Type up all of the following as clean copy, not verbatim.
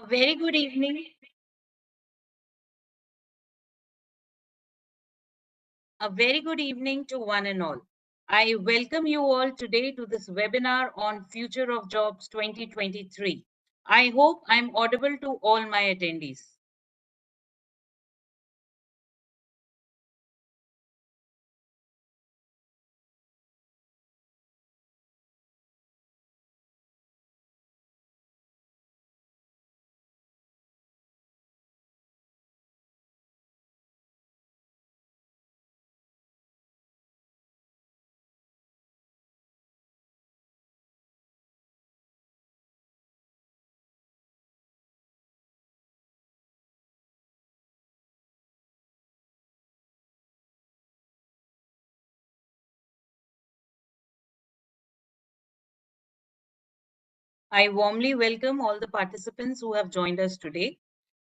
A very good evening. A very good evening to one and all. I welcome you all today to this webinar on Future of Jobs 2023. I hope I'm audible to all my attendees. I warmly welcome all the participants who have joined us today.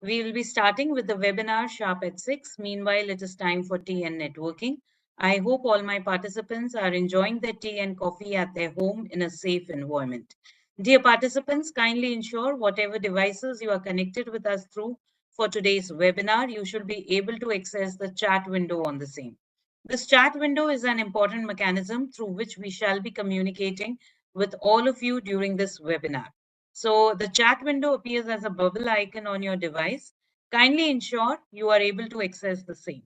We will be starting with the webinar sharp at 6. Meanwhile, it is time for tea and networking. I hope all my participants are enjoying their tea and coffee at their home in a safe environment. Dear participants, kindly ensure whatever devices you are connected with us through for today's webinar, you should be able to access the chat window on the same. This chat window is an important mechanism through which we shall be communicating with all of you during this webinar. So the chat window appears as a bubble icon on your device. Kindly ensure you are able to access the same.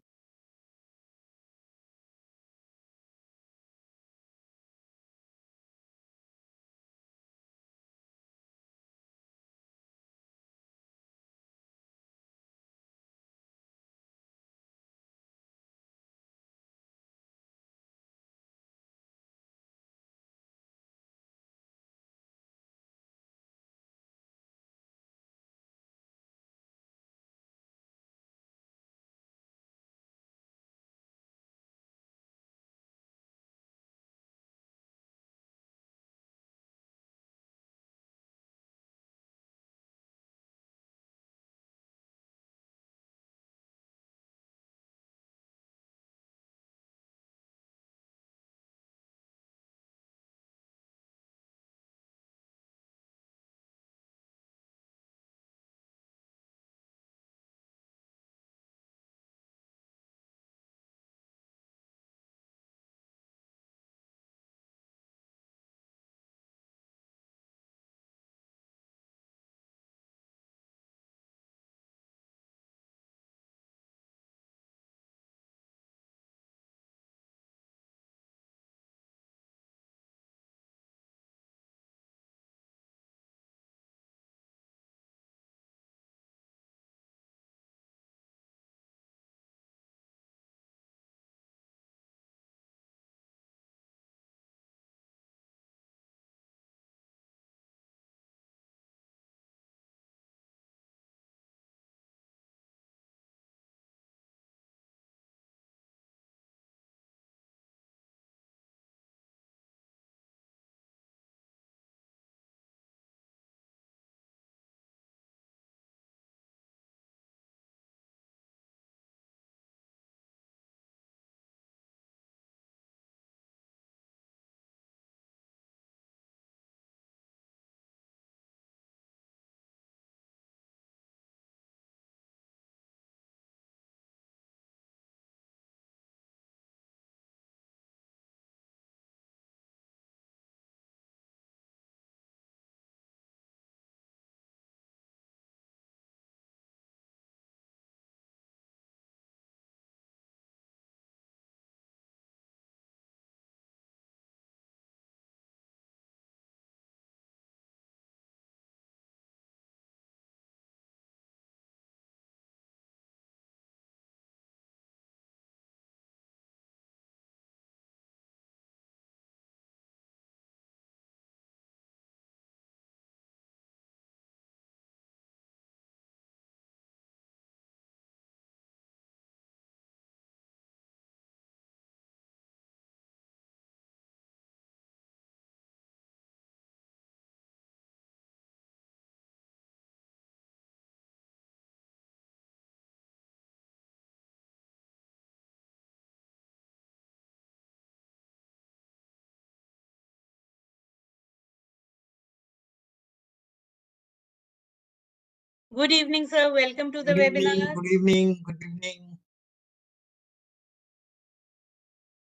Good evening, sir. Welcome to the Good evening, webinar. good evening, good evening.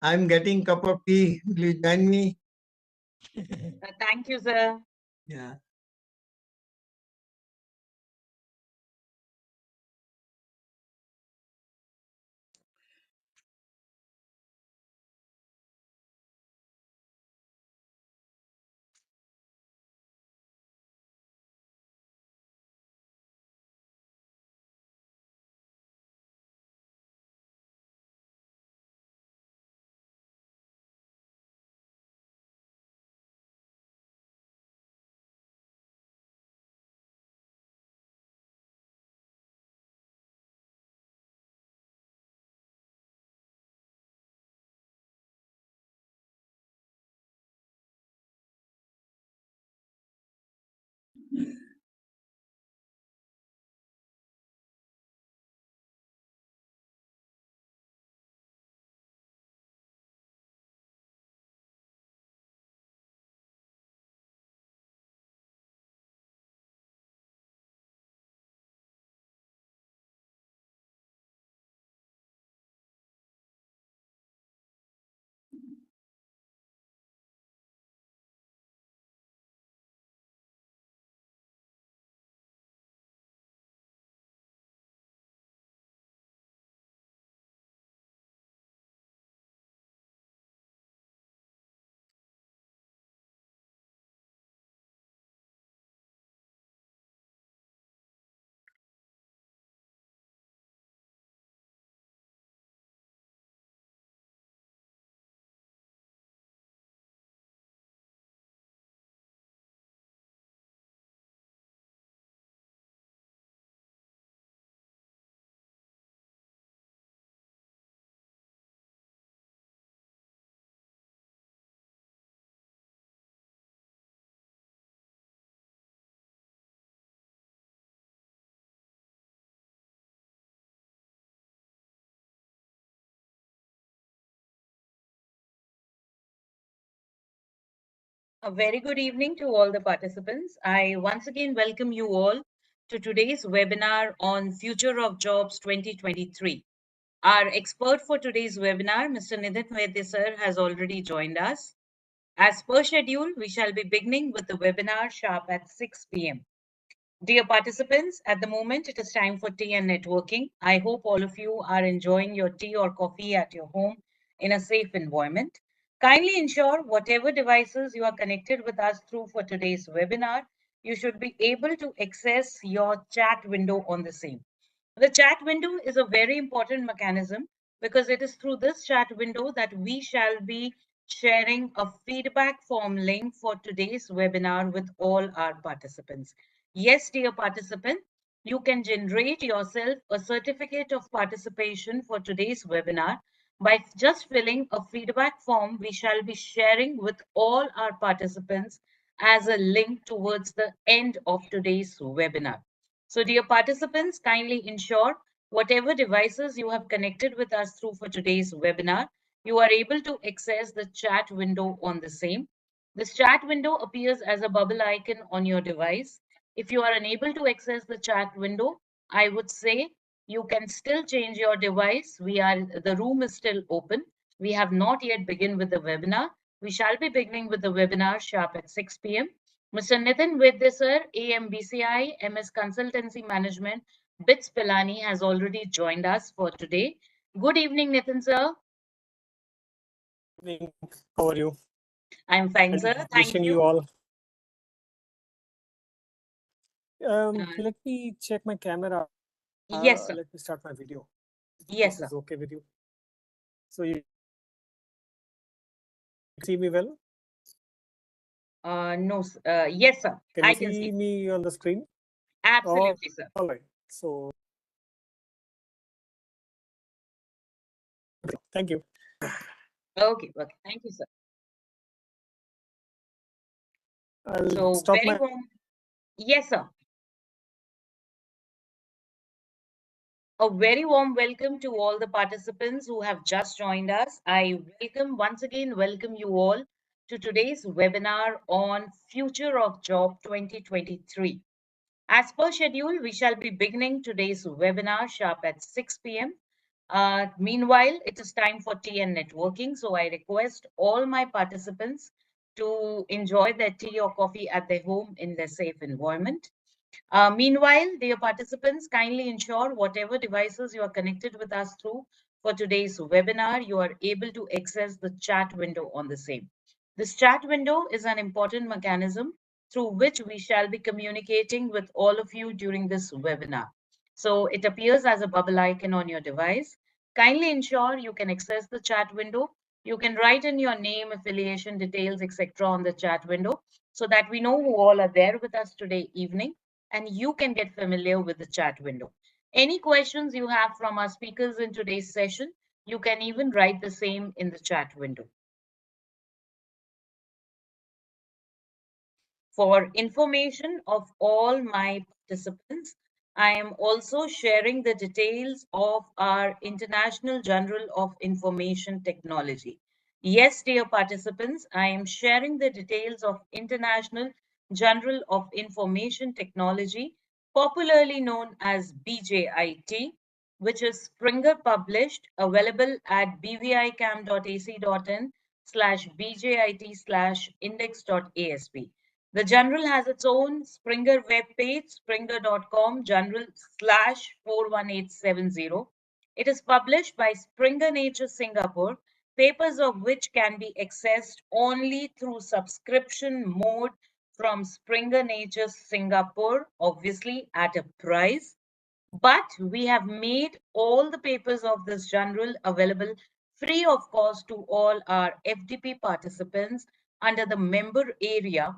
I'm getting cup of tea. Will you join me? Thank you, sir. Yeah. A very good evening to all the participants. I once again welcome you all to today's webinar on Future of Jobs 2023. Our expert for today's webinar, Mr. Nitin Vaidya sir, has already joined us. As per schedule, we shall be beginning with the webinar sharp at 6 p.m. Dear participants, at the moment it is time for tea and networking. I hope all of you are enjoying your tea or coffee at your home in a safe environment. Kindly ensure whatever devices you are connected with us through for today's webinar, you should be able to access your chat window on the same. The chat window is a very important mechanism because it is through this chat window that we shall be sharing a feedback form link for today's webinar with all our participants. Yes, dear participant, you can generate yourself a certificate of participation for today's webinar by just filling a feedback form we shall be sharing with all our participants as a link towards the end of today's webinar. So, dear participants, kindly ensure whatever devices you have connected with us through for today's webinar, you are able to access the chat window on the same. This chat window appears as a bubble icon on your device. If you are unable to access the chat window, I would say you can still change your device. The room is still open. We have not yet begun with the webinar. We shall be beginning with the webinar sharp at 6 p.m. Mr. Nitin Vaidya sir, AMBCI, MS Consultancy Management, BITS Pilani has already joined us for today. Good evening, Nitin sir. Evening. How are you? I'm fine, And sir. Thank wishing you you. all. Uh, Let me check my camera. yes, sir. Let me start my video. Yes, This sir. is okay with you. So you see me well? No, yes, sir. Can I you can see see. me on the screen? Absolutely, sir. All right. So thank you. Okay, okay. Thank you, sir. I'll So, stop very my. warm. Yes, sir. A very warm welcome to all the participants who have just joined us. I once again, welcome you all to today's webinar on Future of Job 2023. As per schedule, we shall be beginning today's webinar sharp at 6 p.m. Meanwhile, it is time for tea and networking. So I request all my participants to enjoy their tea or coffee at their home in their safe environment. Meanwhile, dear participants, kindly ensure whatever devices you are connected with us through for today's webinar, you are able to access the chat window on the same. This chat window is an important mechanism through which we shall be communicating with all of you during this webinar. So it appears as a bubble icon on your device. Kindly ensure you can access the chat window. You can write in your name, affiliation details, etc. on the chat window so that we know who all are there with us today evening and you can get familiar with the chat window. Any questions you have from our speakers in today's session, you can even write the same in the chat window. For information of all my participants, I am also sharing the details of our International Journal of Information Technology. Yes, dear participants, I am sharing the details of International Journal of Information Technology, popularly known as BJIT, which is Springer published, available at bvicam.ac.in/bjit/index.asp. The journal has its own Springer web page, springer.com journal/41870. It is published by Springer Nature Singapore, papers of which can be accessed only through subscription mode from Springer Nature Singapore, obviously at a price. But we have made all the papers of this journal available free of cost to all our FDP participants under the member area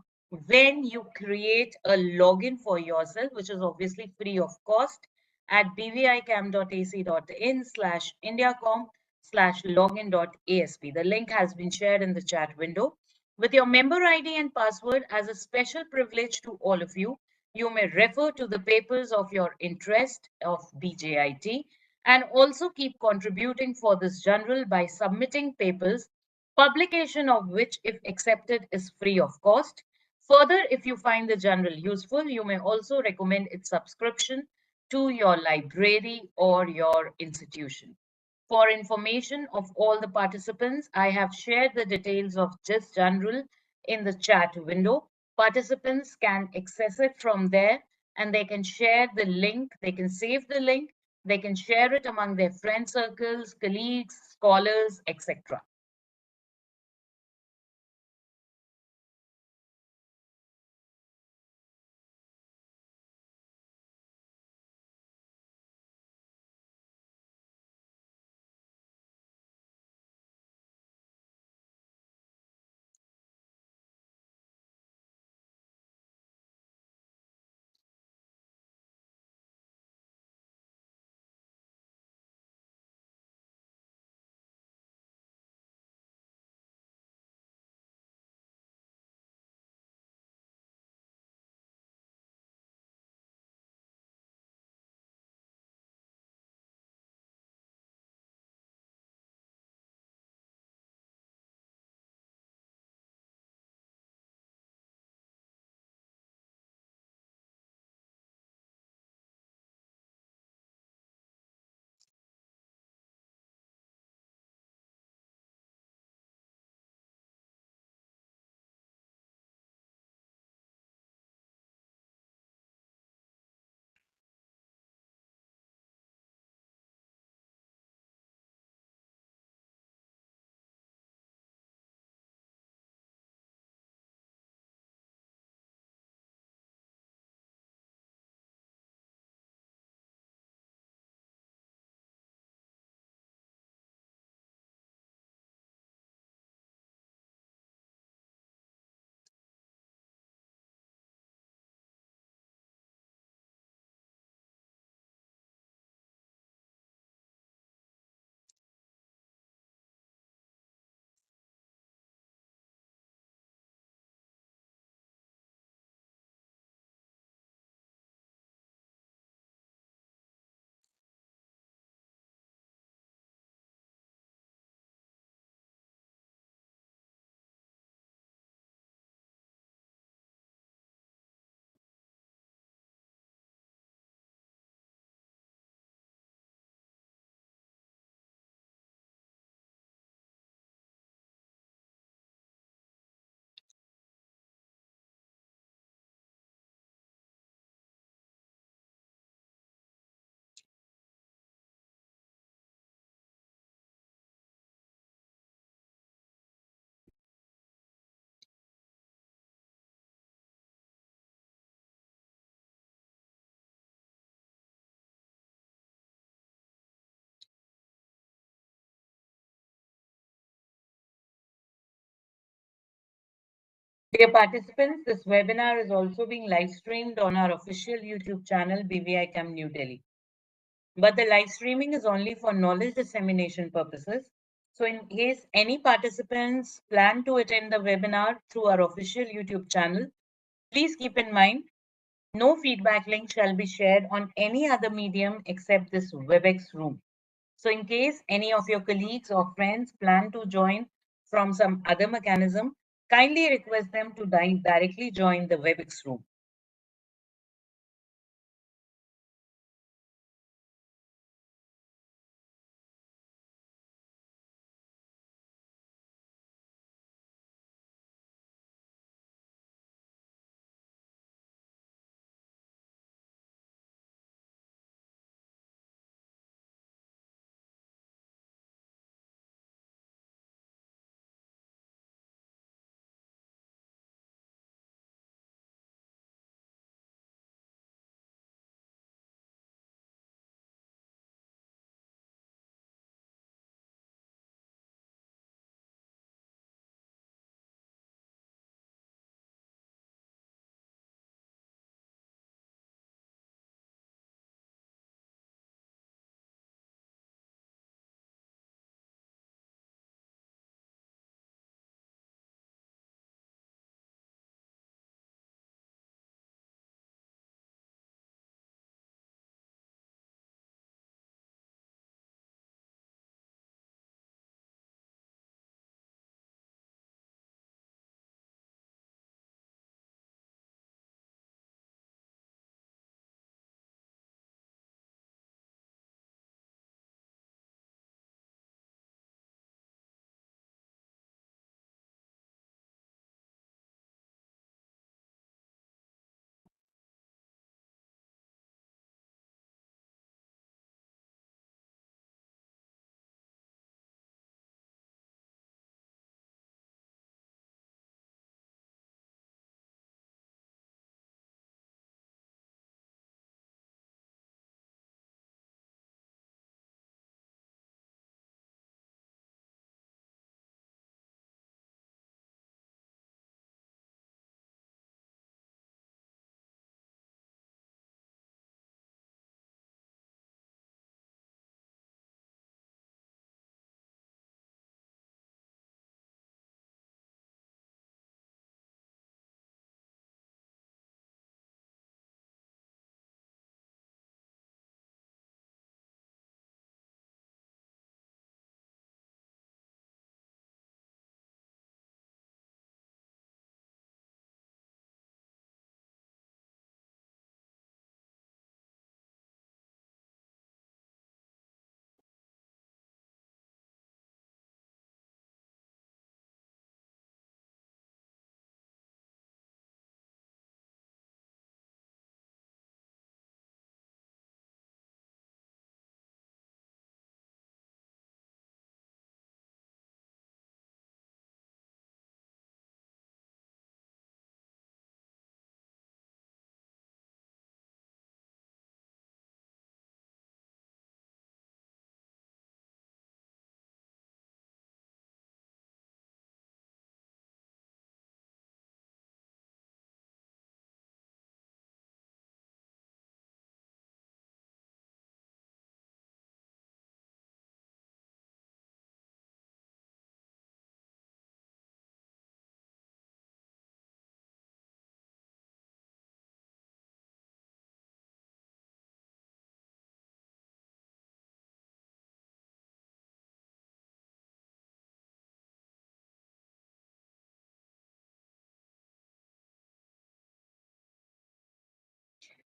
when you create a login for yourself, which is obviously free of cost at bvicam.ac.in/indiacom/login.asp. The link has been shared in the chat window. With your member ID and password as a special privilege to all of you, you may refer to the papers of your interest of BJIT and also keep contributing for this journal by submitting papers, publication of which, if accepted, is free of cost. Further, if you find the journal useful, you may also recommend its subscription to your library or your institution. For information of all the participants, I have shared the details of this journal in the chat window. Participants can access it from there and they can share the link, they can save the link, they can share it among their friend circles, colleagues, scholars, etc. Dear participants, this webinar is also being live streamed on our official YouTube channel, BVI Cam New Delhi. But the live streaming is only for knowledge dissemination purposes. So in case any participants plan to attend the webinar through our official YouTube channel, please keep in mind, no feedback link shall be shared on any other medium except this WebEx room. So in case any of your colleagues or friends plan to join from some other mechanism, kindly request them to directly join the WebEx room.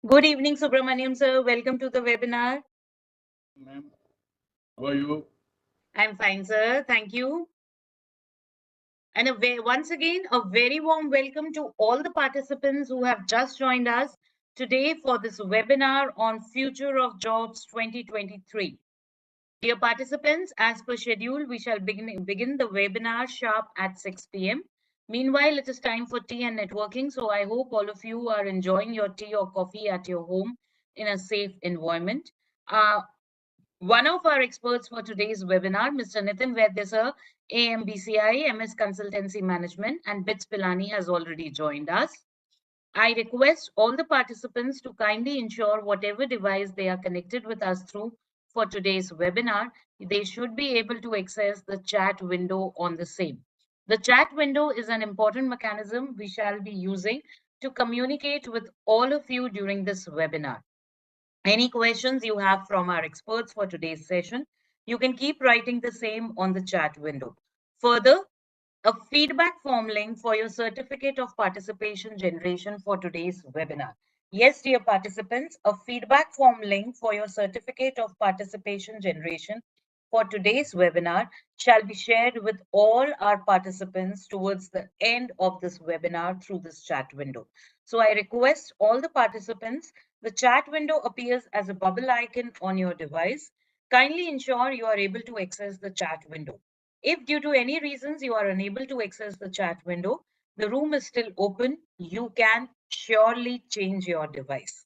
Good evening, Subramaniam sir. Welcome to the webinar. Ma'am, how are you? I'm fine, sir. Thank you. And once again, a very warm welcome to all the participants who have just joined us today for this webinar on Future of Jobs 2023. Dear participants, as per schedule, we shall begin the webinar sharp at 6 p.m. Meanwhile, it is time for tea and networking. So I hope all of you are enjoying your tea or coffee at your home in a safe environment. One of our experts for today's webinar, Mr. Nitin Vaidya sir, AMBCI, MS Consultancy Management, and BITS Pilani has already joined us. I request all the participants to kindly ensure whatever device they are connected with us through for today's webinar, they should be able to access the chat window on the same. The chat window is an important mechanism we shall be using to communicate with all of you during this webinar. Any questions you have from our experts for today's session, you can keep writing the same on the chat window. Further, a feedback form link for your certificate of participation generation for today's webinar. Yes, dear participants, a feedback form link for your certificate of participation generation for today's webinar shall be shared with all our participants towards the end of this webinar through this chat window. So I request all the participants, the chat window appears as a bubble icon on your device. Kindly ensure you are able to access the chat window. If due to any reasons you are unable to access the chat window, the room is still open. You can surely change your device.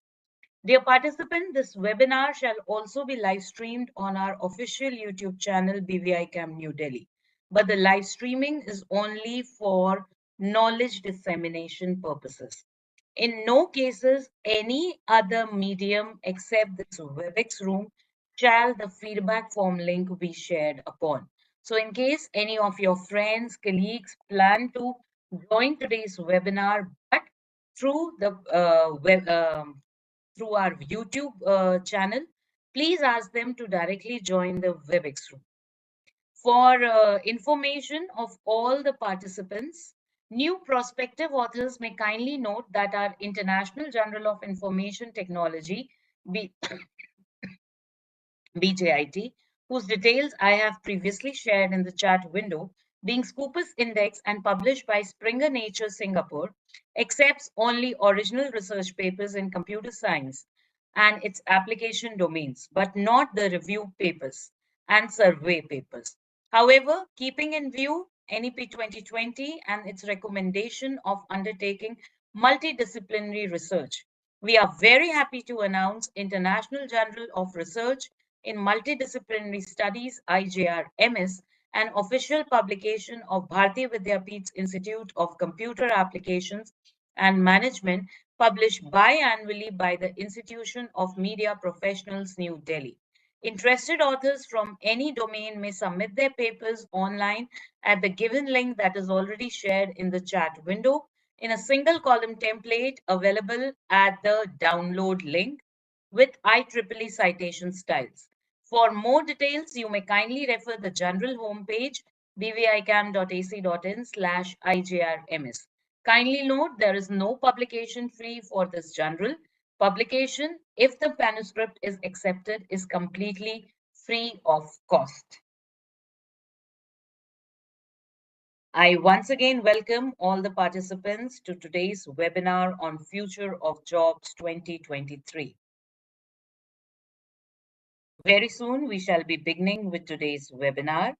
Dear participant, this webinar shall also be live streamed on our official YouTube channel, BVI Camp New Delhi. But the live streaming is only for knowledge dissemination purposes. In no cases, any other medium except this WebEx room shall the feedback form link be shared upon. So in case any of your friends, colleagues plan to join today's webinar, but through the through our YouTube channel, please ask them to directly join the WebEx room. For information of all the participants, new prospective authors may kindly note that our International Journal of Information Technology, BJIT, whose details I have previously shared in the chat window, being Scopus Index and published by Springer Nature Singapore, accepts only original research papers in computer science and its application domains, but not the review papers and survey papers. However, keeping in view NEP 2020 and its recommendation of undertaking multidisciplinary research, we are very happy to announce International Journal of Research in Multidisciplinary Studies, IJRMS, an official publication of Bharati Vidyapeeth's Institute of Computer Applications and Management, published biannually by the Institution of Media Professionals, New Delhi. Interested authors from any domain may submit their papers online at the given link that is already shared in the chat window in a single column template available at the download link with IEEE citation styles. For more details, you may kindly refer the general homepage bvicam.ac.in/IJRMS. Kindly note there is no publication fee for this journal. Publication, if the manuscript is accepted, is completely free of cost. I once again welcome all the participants to today's webinar on Future of Jobs 2023. Very soon, we shall be beginning with today's webinar.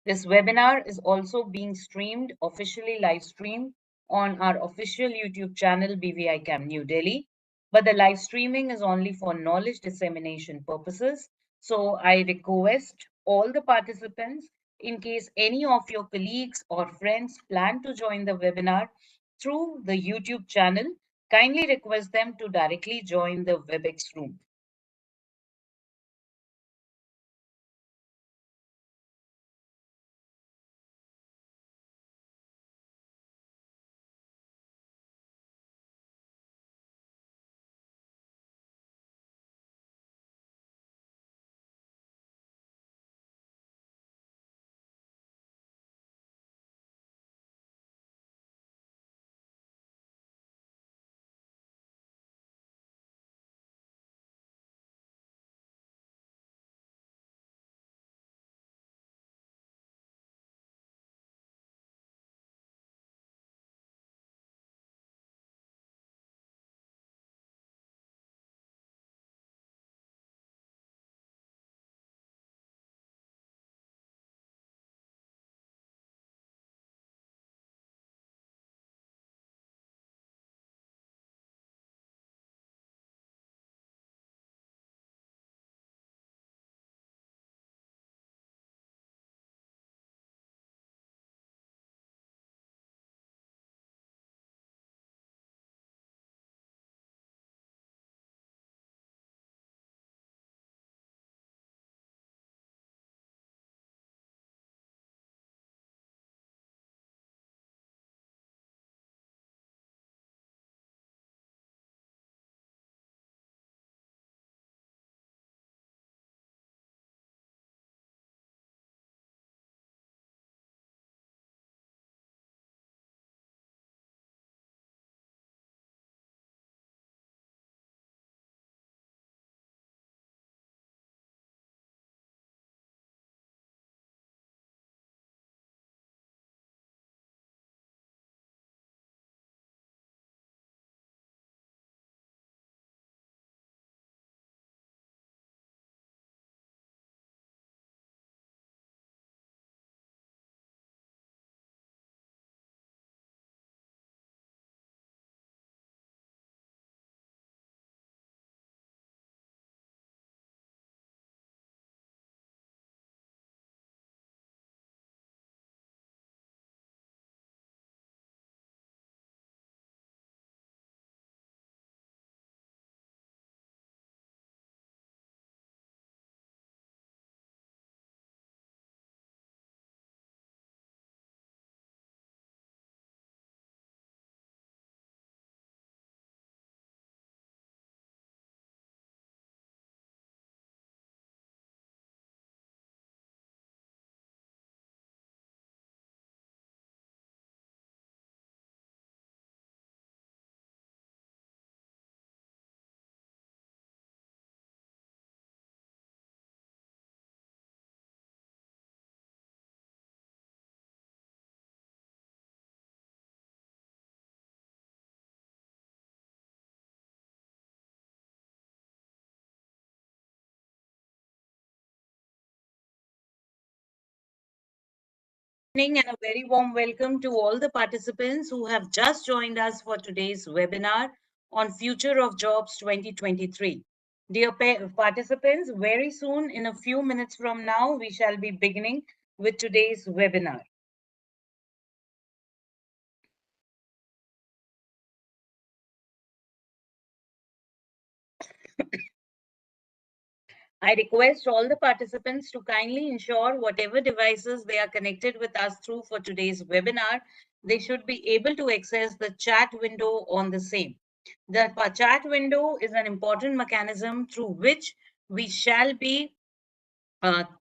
This webinar is also being streamed, officially live streamed on our official YouTube channel, BVI Camp New Delhi. But the live streaming is only for knowledge dissemination purposes. So I request all the participants, in case any of your colleagues or friends plan to join the webinar through the YouTube channel, kindly request them to directly join the WebEx room. Evening and a very warm welcome to all the participants who have just joined us for today's webinar on Future of Jobs 2023. Dear participants, very soon, in a few minutes from now, we shall be beginning with today's webinar. I request all the participants to kindly ensure whatever devices they are connected with us through for today's webinar, they should be able to access the chat window on the same. The chat window is an important mechanism through which we shall be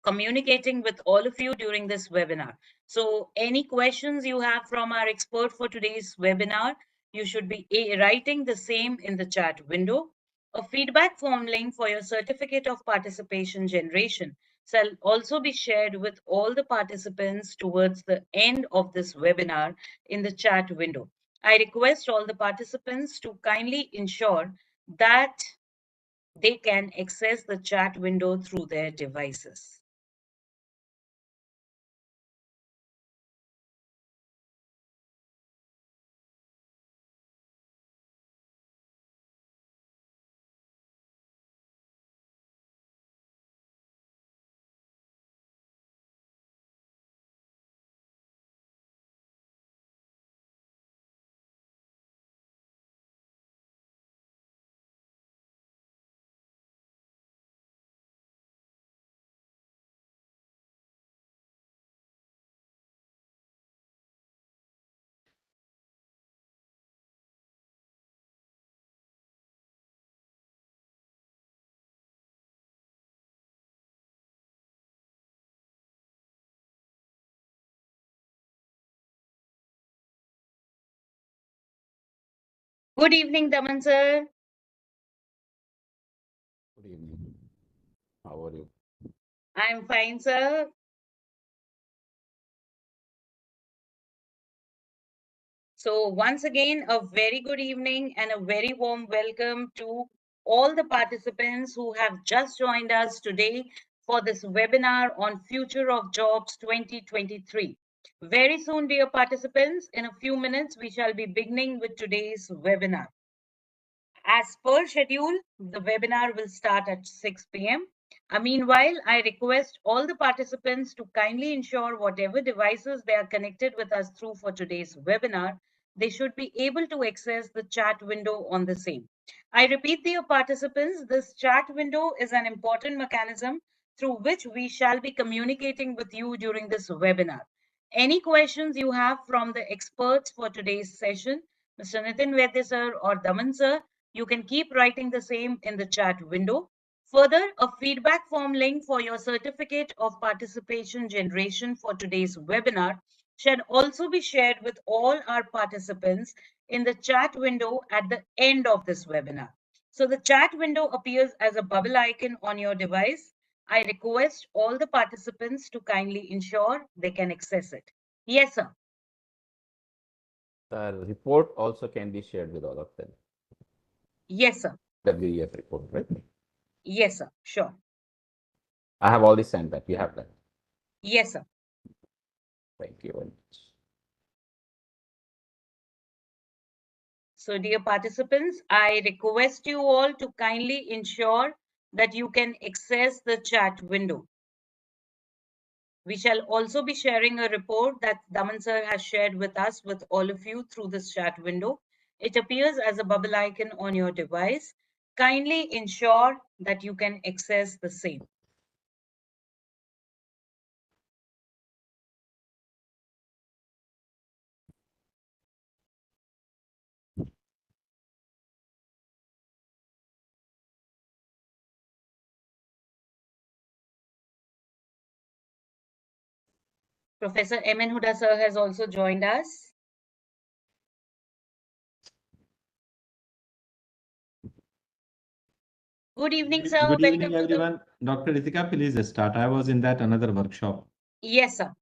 communicating with all of you during this webinar. So any questions you have from our expert for today's webinar, you should be writing the same in the chat window. A feedback form link for your certificate of participation generation shall also be shared with all the participants towards the end of this webinar in the chat window. I request all the participants to kindly ensure that they can access the chat window through their devices. Good evening, Daman sir. Good evening. How are you? I'm fine, sir. So once again, a very good evening and a very warm welcome to all the participants who have just joined us today for this webinar on Future of Jobs 2023. Very soon, dear participants, in a few minutes, we shall be beginning with today's webinar. As per schedule, the webinar will start at 6 p.m. Meanwhile, I request all the participants to kindly ensure whatever devices they are connected with us through for today's webinar, they should be able to access the chat window on the same. I repeat, dear participants, this chat window is an important mechanism through which we shall be communicating with you during this webinar. Any questions you have from the experts for today's session, Mr. Nitin Vaidya sir or Daman sir, you can keep writing the same in the chat window. Further, a feedback form link for your certificate of participation generation for today's webinar should also be shared with all our participants in the chat window at the end of this webinar. So the chat window appears as a bubble icon on your device. I request all the participants to kindly ensure they can access it. Yes, sir. The report also can be shared with all of them. Yes, sir. WEF report, right? Yes, sir. Sure. I have already sent that. You have that. Yes, sir. Thank you very much. So dear participants, I request you all to kindly ensure that you can access the chat window. We shall also be sharing a report that Daman sir has shared with us with all of you through this chat window. It appears as a bubble icon on your device. Kindly ensure that you can access the same. Professor M.N. Huda sir has also joined us. Good evening, sir. Good evening, Welcome to the... everyone. Dr. Ritika, please start. I was in that another workshop. Yes, sir.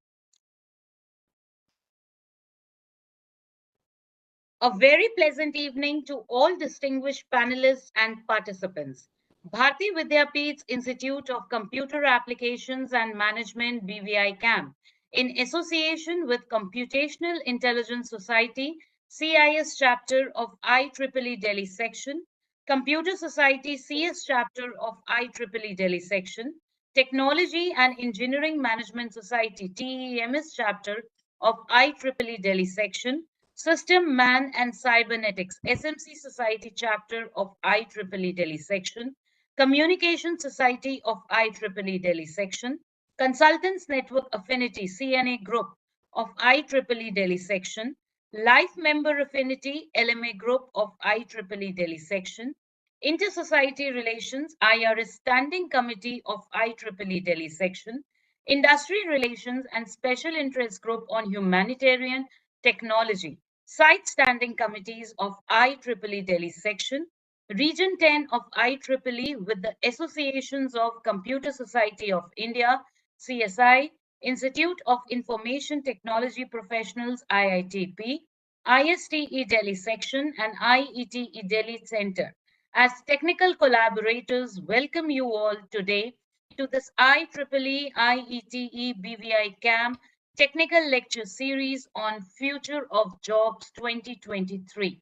A very pleasant evening to all distinguished panelists and participants. Bharti Vidyapeeth's Institute of Computer Applications and Management BVI CAM in association with Computational Intelligence Society, CIS chapter of IEEE Delhi section, Computer Society CS chapter of IEEE Delhi section, Technology and Engineering Management Society TEMS chapter of IEEE Delhi section, System Man and Cybernetics SMC Society chapter of IEEE Delhi section, Communication Society of IEEE Delhi section, Consultants Network Affinity CNA Group of IEEE Delhi section, Life Member Affinity LMA Group of IEEE Delhi section, Inter-Society Relations IRS Standing Committee of IEEE Delhi section, Industry Relations and Special Interest Group on Humanitarian Technology, Site Standing Committees of IEEE Delhi section, Region 10 of IEEE with the Associations of Computer Society of India, CSI, Institute of Information Technology Professionals, IITP, ISTE Delhi section, and IETE Delhi Center. As technical collaborators, welcome you all today to this IEEE IETE BVI CAM technical lecture series on Future of Jobs 2023.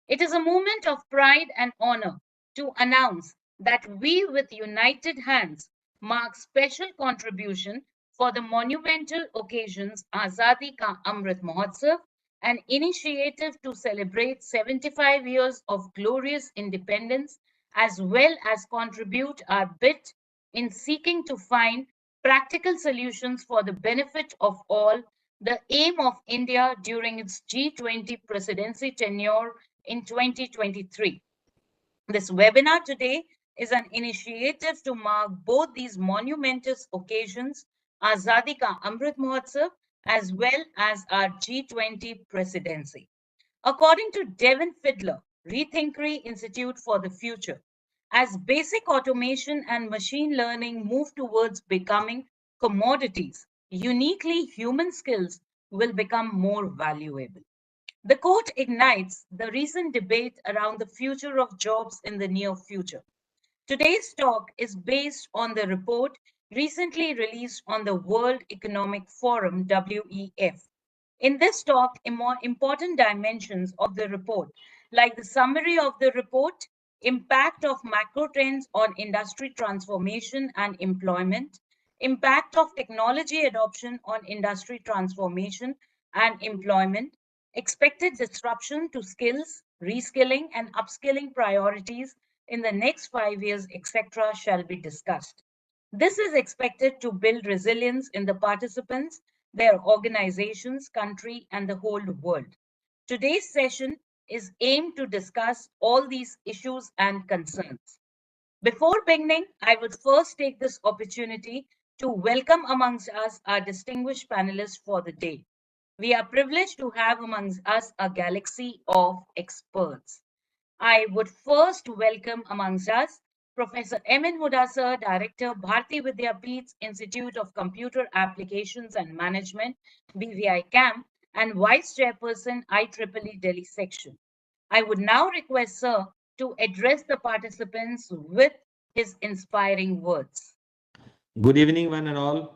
It is a moment of pride and honor to announce that we, with united hands, mark special contribution for the monumental occasions Azadi Ka Amrit Mahotsav, an initiative to celebrate 75 years of glorious independence, as well as contribute our bit in seeking to find practical solutions for the benefit of all, the aim of India during its G20 presidency tenure in 2023. This webinar today is an initiative to mark both these monumentous occasions, Azadi Ka Amrit Mahotsav, as well as our G20 presidency. According to Devin Fiddler, Rethinkery Institute for the Future, as basic automation and machine learning move towards becoming commodities, uniquely human skills will become more valuable. The quote ignites the recent debate around the future of jobs in the near future. Today's talk is based on the report recently released on the World Economic Forum, WEF. In this talk, important dimensions of the report, like the summary of the report, impact of macro trends on industry transformation and employment, impact of technology adoption on industry transformation and employment, expected disruption to skills, reskilling and upskilling priorities in the next 5 years, etc., shall be discussed. This is expected to build resilience in the participants, their organizations, country, and the whole world. Today's session is aimed to discuss all these issues and concerns. Before beginning, I would first take this opportunity to welcome amongst us our distinguished panelists for the day. We are privileged to have amongst us a galaxy of experts. I would first welcome amongst us Professor M.N. Huda sir, Director, Bharati Vidyapeeth's Institute of Computer Applications and Management, BVI CAM, and Vice Chairperson, IEEE Delhi Section. I would now request sir to address the participants with his inspiring words. Good evening, one and all.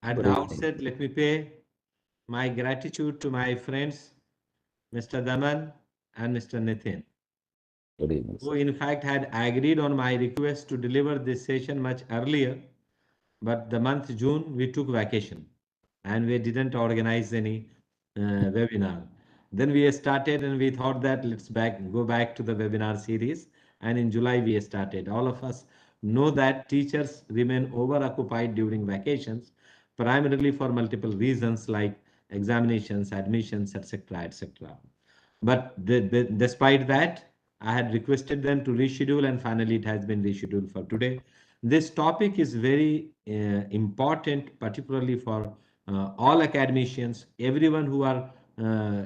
At Good the evening. outset, let me pay my gratitude to my friends, Mr. Daman and Mr. Nitin, Good evening, who sir. in fact had agreed on my request to deliver this session much earlier. But the month June, we took vacation and we didn't organize any webinar. Then we started and we thought that let's go back to the webinar series. And in July, we started. All of us know that teachers remain over-occupied during vacations, primarily for multiple reasons like examinations, admissions, etc., etc. But despite that, I had requested them to reschedule, and finally, it has been rescheduled for today. This topic is very important, particularly for all academicians, everyone who are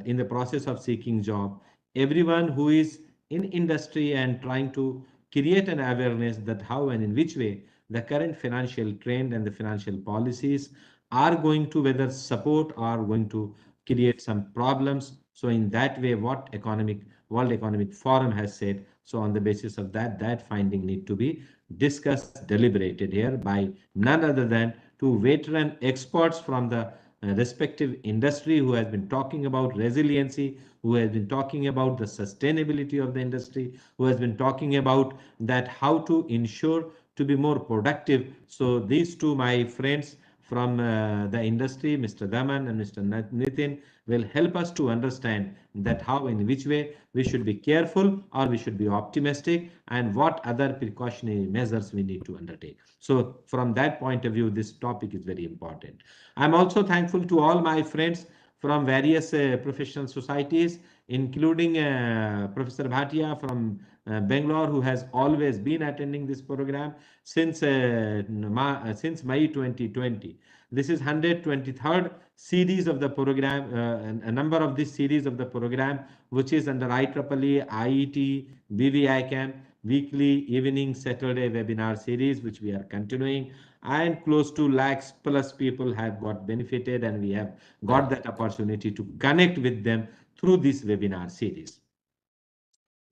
in the process of seeking job, everyone who is in industry and trying to create an awareness that how and in which way the current financial trend and the financial policies are going to whether support or going to create some problems. So in that way, what World Economic Forum has said, so on the basis of that finding need to be discussed, deliberated here by none other than to veteran experts from the respective industry who has been talking about resiliency, who has been talking about the sustainability of the industry, who has been talking about that how to ensure to be more productive. So these two, my friends from the industry, Mr. Daman and Mr. Nitin, will help us to understand that how, in which way we should be careful or we should be optimistic, and what other precautionary measures we need to undertake. So from that point of view, this topic is very important. I'm also thankful to all my friends from various professional societies, including Professor Bhatia from Bangalore, who has always been attending this program since May 2020. This is 123rd series of the program, a number of this series of the program, which is under IEEE, IET, BVICAM, weekly, evening, Saturday webinar series, which we are continuing, and close to lakhs plus people have got benefited, and we have got that opportunity to connect with them through this webinar series.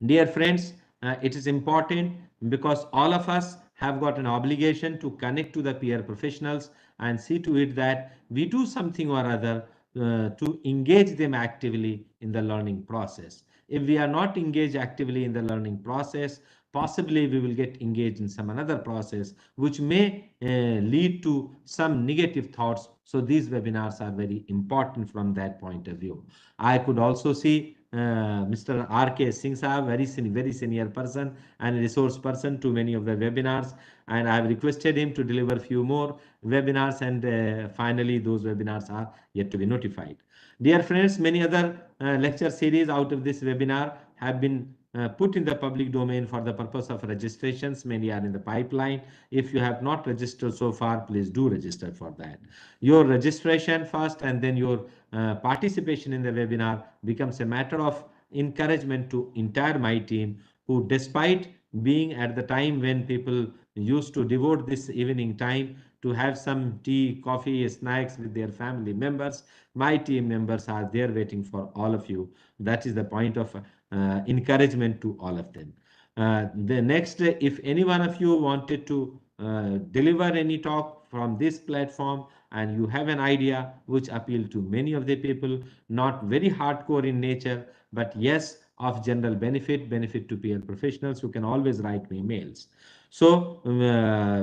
Dear friends, it is important because all of us have got an obligation to connect to the peer professionals and see to it that we do something or other to engage them actively in the learning process. If we are not engaged actively in the learning process, possibly we will get engaged in some another process which may lead to some negative thoughts. So these webinars are very important from that point of view. I could also see Mr. R.K. Singh Sahab, very senior person and resource person to many of the webinars, and I have requested him to deliver few more webinars, and finally those webinars are yet to be notified. Dear friends, many other lecture series out of this webinar have been put in the public domain for the purpose of registrations. Many are in the pipeline. If you have not registered so far, please do register for that. Your registration first and then your participation in the webinar becomes a matter of encouragement to entire my team, who, despite being at the time when people used to devote this evening time to have some tea, coffee, snacks with their family members, my team members are there waiting for all of you. That is the point of encouragement to all of them. The next, if any one of you wanted to deliver any talk from this platform, and you have an idea which appeal to many of the people, not very hardcore in nature, but yes, of general benefit to peer professionals, who can always write me mails. So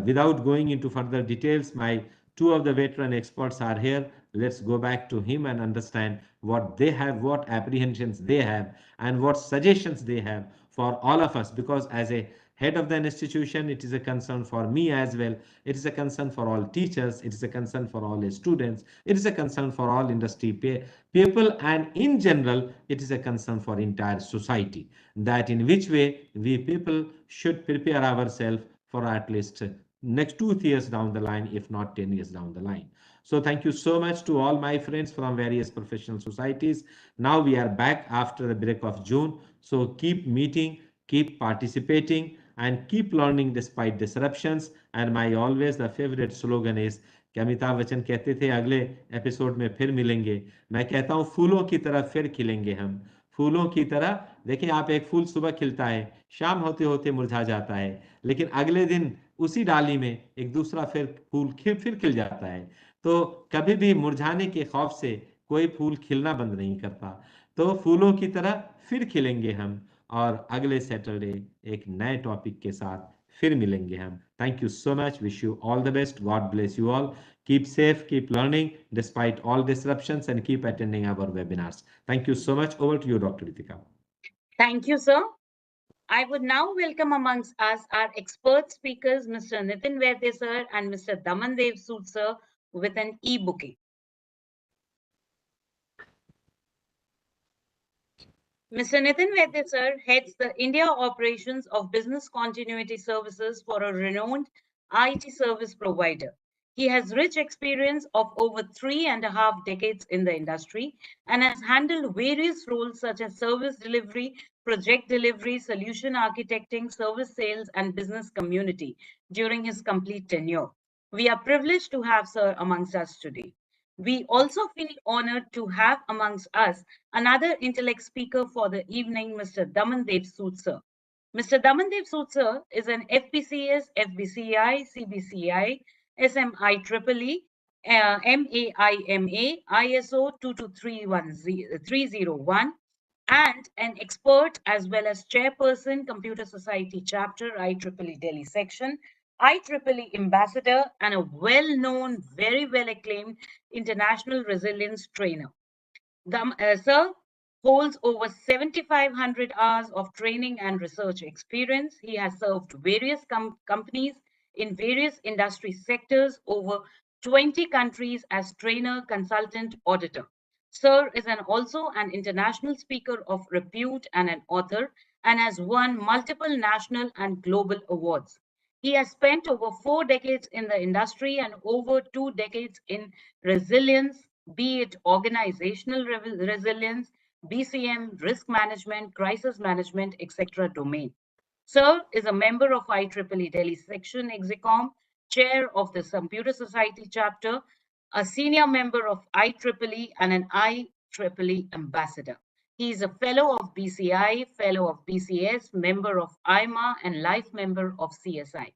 without going into further details, my two of the veteran experts are here. Let's go back to him and understand what they have, what apprehensions they have, and what suggestions they have for all of us, because as a head of the institution, it is a concern for me as well. It is a concern for all teachers. It is a concern for all students. It is a concern for all industry people, and in general, it is a concern for entire society, that in which way we people should prepare ourselves for at least next 2 years down the line, if not 10 years down the line. So thank you so much to all my friends from various professional societies. Now we are back after the break of June. So keep meeting, keep participating, and keep learning despite disruptions. And my always the favorite slogan is कि अमिताभ बच्चन कहते थे अगले episode में फिर मिलेंगे, मैं कहता हूँ फूलों की तरह फिर खिलेंगे हम, फूलों की तरह। देखिए आप, एक फूल सुबह खिलता है, शाम होते होते मुरझा जाता है, लेकिन अगले दिन उसी डाली में एक दूसरा फिर फूल फिर खिल जाता है। तो कभी भी मुरझाने के खौफ से कोई फूल खिलना बंद नहीं करता। तो फूलों की तरह फिर खिलेंगे हम, और अगले सैटरडे एक नए टॉपिक के साथ फिर मिलेंगे हम। Thank you so much, wish you all the best, God bless you all, keep safe, keep learning despite all disruptions, and keep attending our webinars. Thank you so much. Over to you, Dr. Ritika. Thank you, sir. I would now welcome amongst us our expert speakers, Mr. Nitin Vaidya sir and Mr. Daman Dev Sood sir, with an e-booking. Mr. Nitin Vaidya sir heads the India operations of Business Continuity Services for a renowned IT service provider. He has rich experience of over 3.5 decades in the industry and has handled various roles such as service delivery, project delivery, solution architecting, service sales, and business community during his complete tenure. We are privileged to have sir amongst us today. We also feel honored to have amongst us another intellect speaker for the evening, Mr. Daman Dev Sood sir. Mr. Daman Dev Sood sir is an FBCS, FBCI, CBCI, SMIEEE, MAIMA, ISO 22301, and an expert as well as chairperson, Computer Society Chapter, IEEE Delhi section, IEEE ambassador, and a well-known, very well-acclaimed international resilience trainer. Sir holds over 7,500 hours of training and research experience. He has served various companies in various industry sectors, over 20 countries as trainer, consultant, auditor. Sir is also an international speaker of repute and an author, and has won multiple national and global awards. He has spent over 4 decades in the industry and over 2 decades in resilience, be it organizational resilience, BCM, risk management, crisis management, etc. domain. Sir is a member of IEEE Delhi Section Execom, chair of the Computer Society chapter, a senior member of IEEE, and an IEEE ambassador. He is a fellow of BCI, fellow of BCS, member of IMA, and life member of CSI.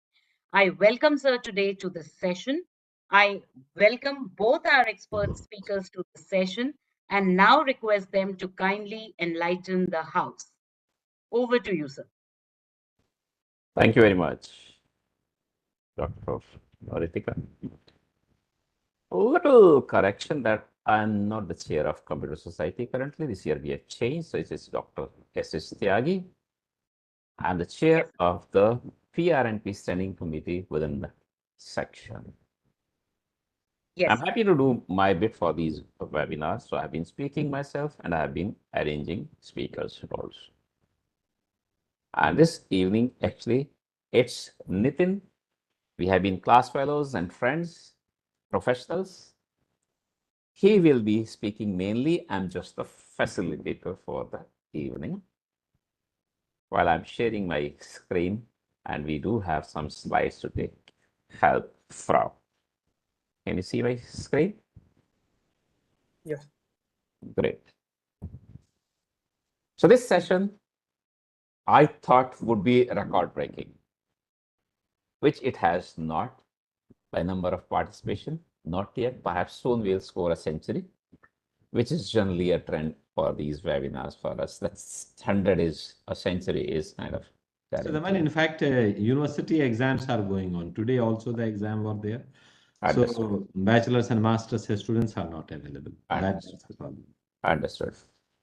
I welcome Sir today to this session. I welcome both our expert speakers to the session and now request them to kindly enlighten the house. Over to you, sir. Thank you very much, Dr. Ritika. A little correction that I'm not the chair of Computer Society currently. This year we have changed, so it is Dr. S.S. Tyagi. I'm the chair of the PRNP Standing Committee within the section. Yes. I'm happy to do my bit for these webinars. So I've been speaking myself and I have been arranging speakers roles. And this evening, actually, it's Nitin. We have been class fellows and friends, professionals. He will be speaking mainly. I'm just the facilitator for the evening. While I'm sharing my screen, and we do have some slides to take help from. Can you see my screen? Yeah. Great. So this session, I thought would be record breaking, which it has not by number of participation, not yet. Perhaps soon we'll score a century, which is generally a trend for these webinars for us. That's 100 is a century is kind of. So the man, in fact, university exams are going on. Today also the exam were there. Understood. So bachelor's and master's students are not available. That's the problem. Understood.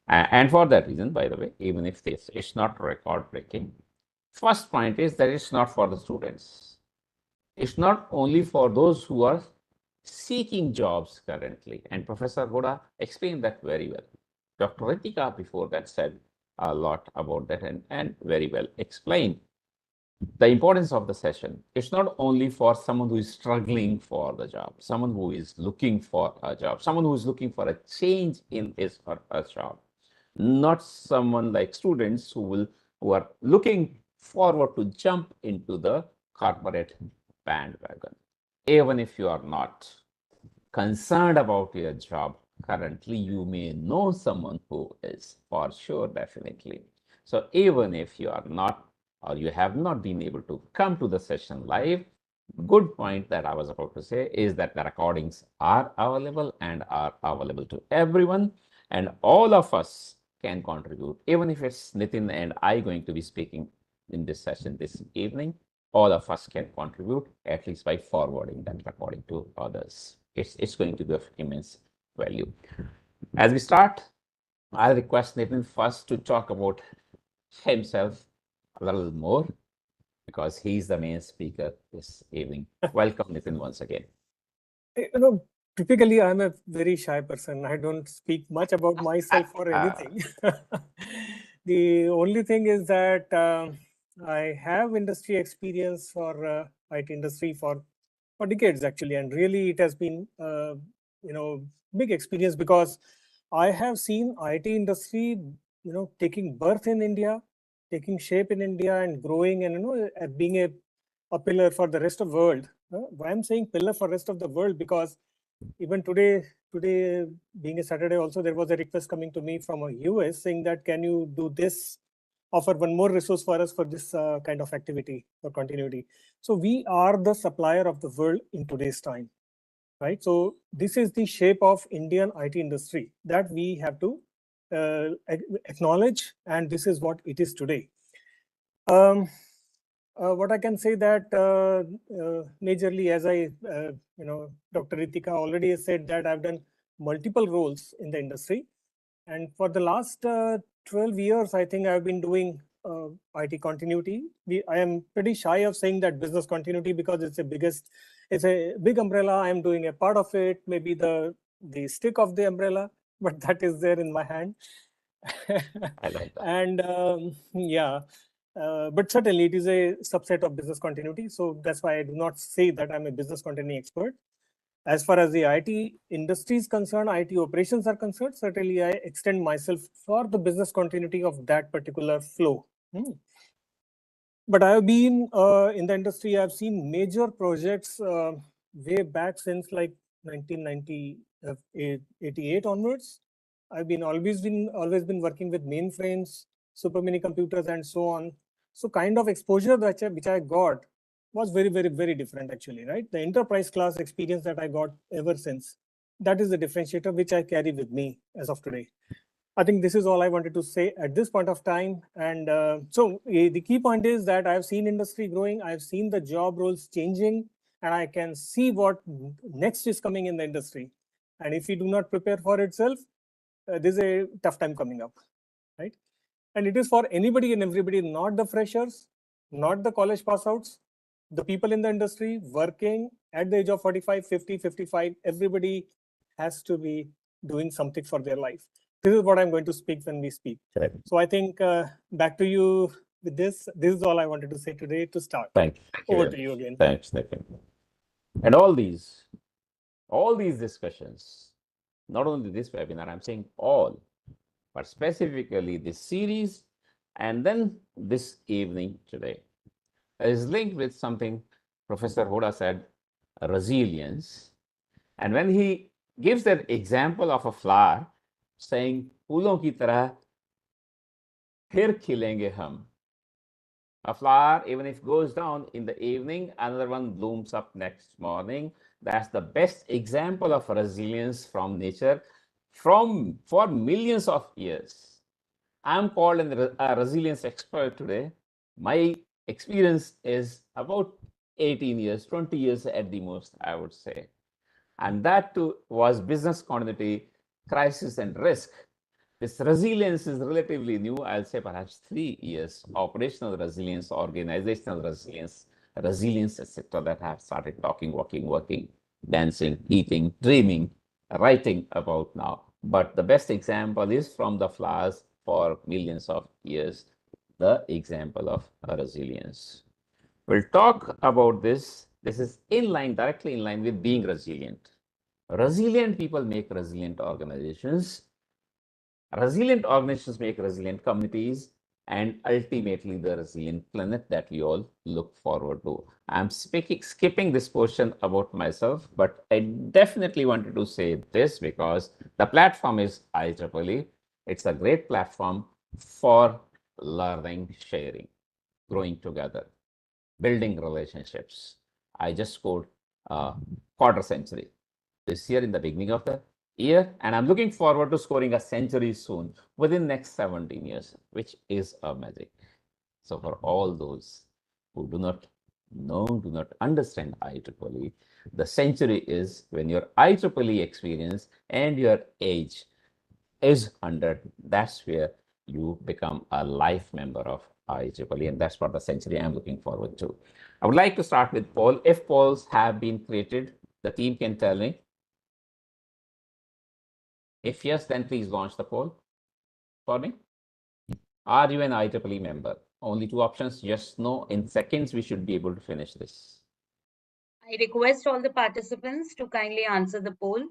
And for that reason, by the way, even if this is not record breaking, first point is that it's not for the students. It's not only for those who are seeking jobs currently. And Professor Goda explained that very well. Dr. Ritika before that said a lot about that and very well explained the importance of the session. It's not only for someone who is struggling for the job, someone who is looking for a job, someone who is looking for a change in his or her job, not someone like students who are looking forward to jump into the corporate bandwagon. Even if you are not concerned about your job currently, you may know someone who is, for sure, definitely. So even if you are not or you have not been able to come to the session live, good point that I was about to say is that the recordings are available and are available to everyone, and all of us can contribute. Even if it's Nitin and I going to be speaking in this session this evening, all of us can contribute at least by forwarding that recording to others. It's going to be of immense value. As we start, I'll request Nitin first to talk about himself a little more because he's the main speaker this evening. Welcome, Nitin, once again. Typically I'm a very shy person. I don't speak much about myself or anything. The only thing is that I have industry experience for IT industry for decades actually, and really it has been big experience because I have seen IT industry taking birth in India, taking shape in India and growing, and being a pillar for the rest of the world. Why I'm saying pillar for rest of the world, because even today being a Saturday also, there was a request coming to me from a US saying that can you do this offer one more resource for us for this kind of activity or continuity. So we are the supplier of the world in today's time, right? So this is the shape of Indian IT industry that we have to acknowledge, and this is what it is today. What I can say that majorly, as I, Dr. Ritika already has said that I've done multiple roles in the industry. And for the last 12 years, I think I've been doing IT continuity. I am pretty shy of saying that business continuity because it's a big umbrella. I'm doing a part of it, maybe the stick of the umbrella, but that is there in my hand. I like that. And yeah, but certainly it is a subset of business continuity. So that's why I do not say that I'm a business continuity expert. As far as the IT industry is concerned, IT operations are concerned, certainly I extend myself for the business continuity of that particular flow. But I've been in the industry, I've seen major projects way back since like 1988 onwards. I've always been working with mainframes, super mini computers, and so on. So kind of exposure which I got was very, very, very different actually, right? The enterprise class experience that I got ever since, that is the differentiator which I carry with me as of today. I think this is all I wanted to say at this point of time. And so the key point is that I've seen industry growing, I've seen the job roles changing, and I can see what next is coming in the industry. And if we do not prepare for itself, there's a tough time coming up, right? And it is for anybody and everybody, not the freshers, not the college pass outs, the people in the industry working at the age of 45, 50, 55, everybody has to be doing something for their life. This is what I'm going to speak when we speak. Correct. So I think back to you with this. This is all I wanted to say today to start. Thank you. Over to you again. Thanks, Nitin. And all these discussions, not only this webinar, I'm saying all, but specifically this series and then this evening today is linked with something Professor Hoda said, resilience. And when he gives that example of a flower saying, फूलों की तरह फिर खिलेंगे हम. A flower, even if it goes down in the evening, another one blooms up next morning. That's the best example of resilience from nature for millions of years. I'm called a resilience expert today. My experience is about 18 years, 20 years at the most, I would say. And that too was business continuity, crisis and risk. This resilience is relatively new, I'll say perhaps 3 years. Operational resilience, organizational resilience, etc. that I have started talking, walking, working, dancing, eating, dreaming, writing about now. But the best example is from the flowers for millions of years, the example of resilience. We'll talk about this. This is directly in line with being resilient. Resilient people make resilient organizations. Resilient organizations make resilient communities, and ultimately the resilient planet that we all look forward to. I'm skipping this portion about myself, but I definitely wanted to say this because the platform is IEEE. It's a great platform for learning, sharing, growing together, building relationships. I just scored a quarter century this year in the beginning of the year, and I'm looking forward to scoring a century soon within next 17 years, which is a magic. So for all those who do not know, do not understand IEEE, the century is when your IEEE experience and your age is 100. That's where you become a life member of IEEE, and that's what the century I'm looking forward to. I would like to start with poll. If polls have been created, the team can tell me. If yes, then please launch the poll for me. Are you an IEEE member? Only 2 options, yes, no. In seconds, we should be able to finish this. I request all the participants to kindly answer the poll.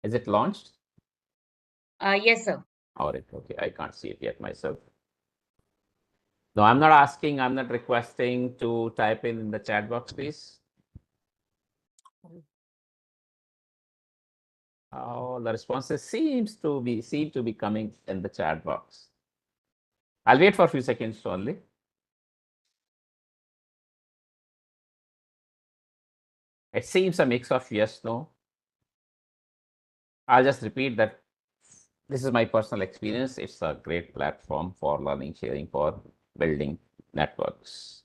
Is it launched? Yes, sir. All right, okay, I can't see it yet myself. No, I'm not asking, I'm not requesting to type in the chat box, please. Oh, the responses seem to be coming in the chat box. I'll wait for a few seconds only. It seems a mix of yes, no. I'll just repeat that this is my personal experience. It's a great platform for learning, sharing, for building networks,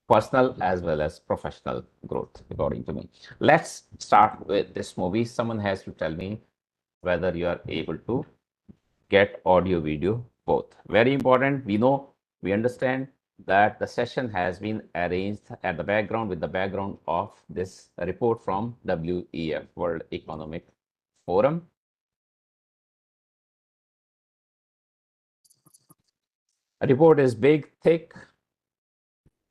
personal as well as professional growth, according to me. Let's start with this movie. Someone has to tell me whether you are able to get audio, video, both. Very important. We understand that the session has been arranged at the background with the background of this report from WEF, World Economic Forum. A report is big, thick.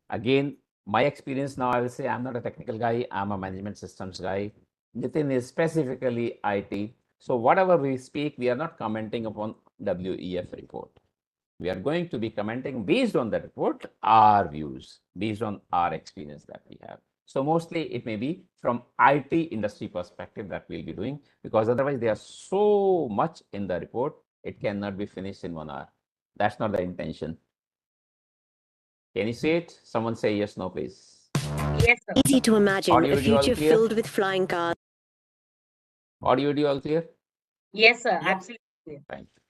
Again, my experience now, I will say I'm not a technical guy, I'm a management systems guy. Nitin is specifically IT. So whatever we speak, we are not commenting upon WEF report. We are going to be commenting based on the report, our views, based on our experience that we have. So mostly it may be from IT industry perspective that we'll be doing, because otherwise there are so much in the report, it cannot be finished in 1 hour. That's not the intention. Can you see it? Someone say yes, no, please. Yes, sir. Easy to imagine Audio, a video all future clear? filled with flying cars, Audio, video all clear? Yes, sir. Absolutely. Thank you.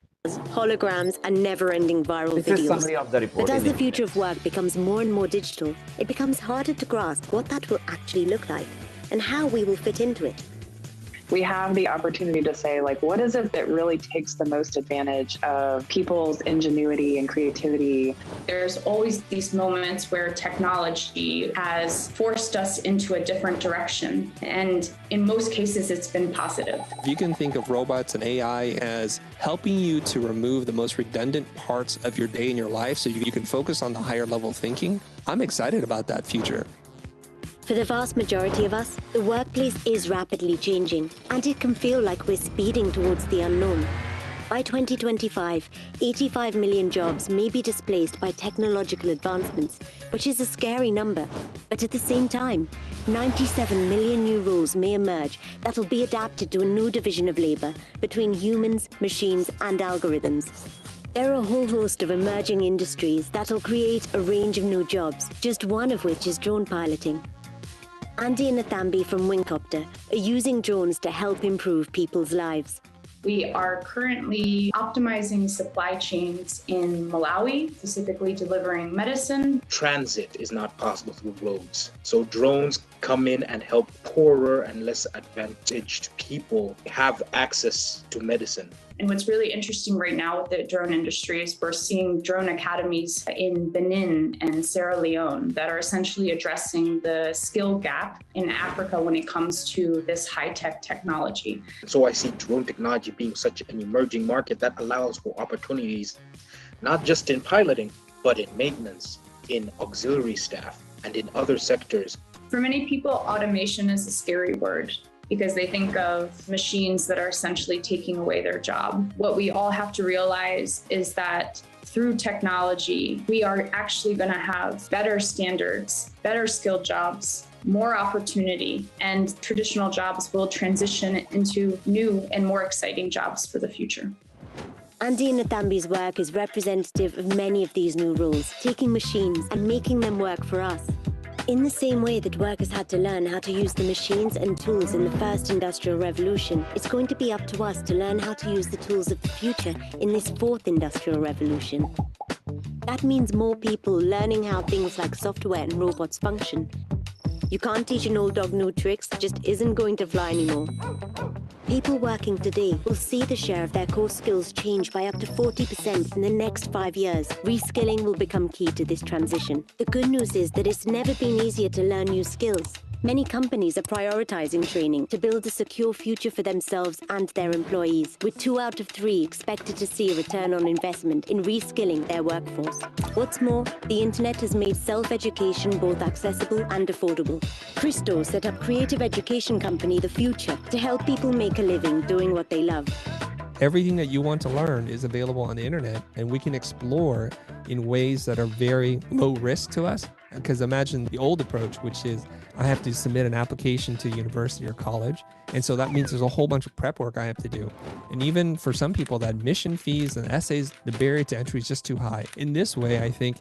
holograms, and never-ending viral This is videos. summary of the report. But as in the future minutes. of work becomes more and more digital, it becomes harder to grasp what that will actually look like and how we will fit into it. We have the opportunity to say, like, what is it that really takes the most advantage of people's ingenuity and creativity? There's always these moments where technology has forced us into a different direction. And in most cases, it's been positive. You can think of robots and AI as helping you to remove the most redundant parts of your day in your life so you can focus on the higher level thinking. I'm excited about that future. For the vast majority of us, the workplace is rapidly changing, and it can feel like we're speeding towards the unknown. By 2025, 85 million jobs may be displaced by technological advancements, which is a scary number. But at the same time, 97 million new roles may emerge that will be adapted to a new division of labor between humans, machines, and algorithms. There are a whole host of emerging industries that will create a range of new jobs, just one of which is drone piloting. Andy and Nathambi from Wingcopter are using drones to help improve people's lives. We are currently optimizing supply chains in Malawi, specifically delivering medicine. Transit is not possible through roads. So drones come in and help poorer and less advantaged people have access to medicine. And what's really interesting right now with the drone industry is we're seeing drone academies in Benin and Sierra Leone that are essentially addressing the skill gap in Africa when it comes to this high-tech technology. So I see drone technology being such an emerging market that allows for opportunities, not just in piloting, but in maintenance, in auxiliary staff, and in other sectors. For many people, automation is a scary word, because they think of machines that are essentially taking away their job. What we all have to realize is that through technology, we are actually going to have better standards, better skilled jobs, more opportunity, and traditional jobs will transition into new and more exciting jobs for the future. Andy and Nathambi's work is representative of many of these new roles, taking machines and making them work for us. In the same way that workers had to learn how to use the machines and tools in the first industrial revolution, it's going to be up to us to learn how to use the tools of the future in this fourth industrial revolution. That means more people learning how things like software and robots function. You can't teach an old dog new tricks, just isn't going to fly anymore. People working today will see the share of their core skills change by up to 40% in the next 5 years. Reskilling will become key to this transition. The good news is that it's never been easier to learn new skills. Many companies are prioritizing training to build a secure future for themselves and their employees, with 2 out of 3 expected to see a return on investment in reskilling their workforce. What's more, the internet has made self-education both accessible and affordable. Christo set up creative education company The Future to help people make a living doing what they love. Everything that you want to learn is available on the internet, and we can explore in ways that are very low risk to us. Because imagine the old approach, which is I have to submit an application to university or college, And so that means there's a whole bunch of prep work I have to do. And even for some people, the admission fees and essays, the barrier to entry is just too high. In this way, I think,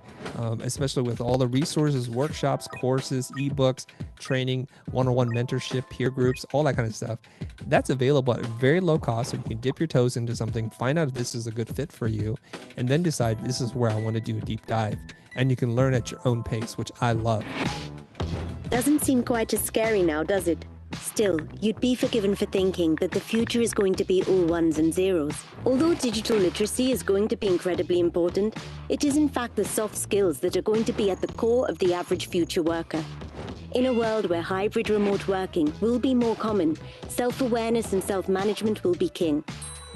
especially with all the resources, workshops, courses, ebooks, training, one-on-one mentorship, peer groups, all that kind of stuff, that's available at very low cost. So you can dip your toes into something, find out if this is a good fit for you, and then decide this is where I want to do a deep dive. And you can learn at your own pace, which I love. Doesn't seem quite as scary now, does it? Still, you'd be forgiven for thinking that the future is going to be all ones and zeros. Although digital literacy is going to be incredibly important, it is in fact the soft skills that are going to be at the core of the average future worker. In a world where hybrid remote working will be more common, self-awareness and self-management will be king.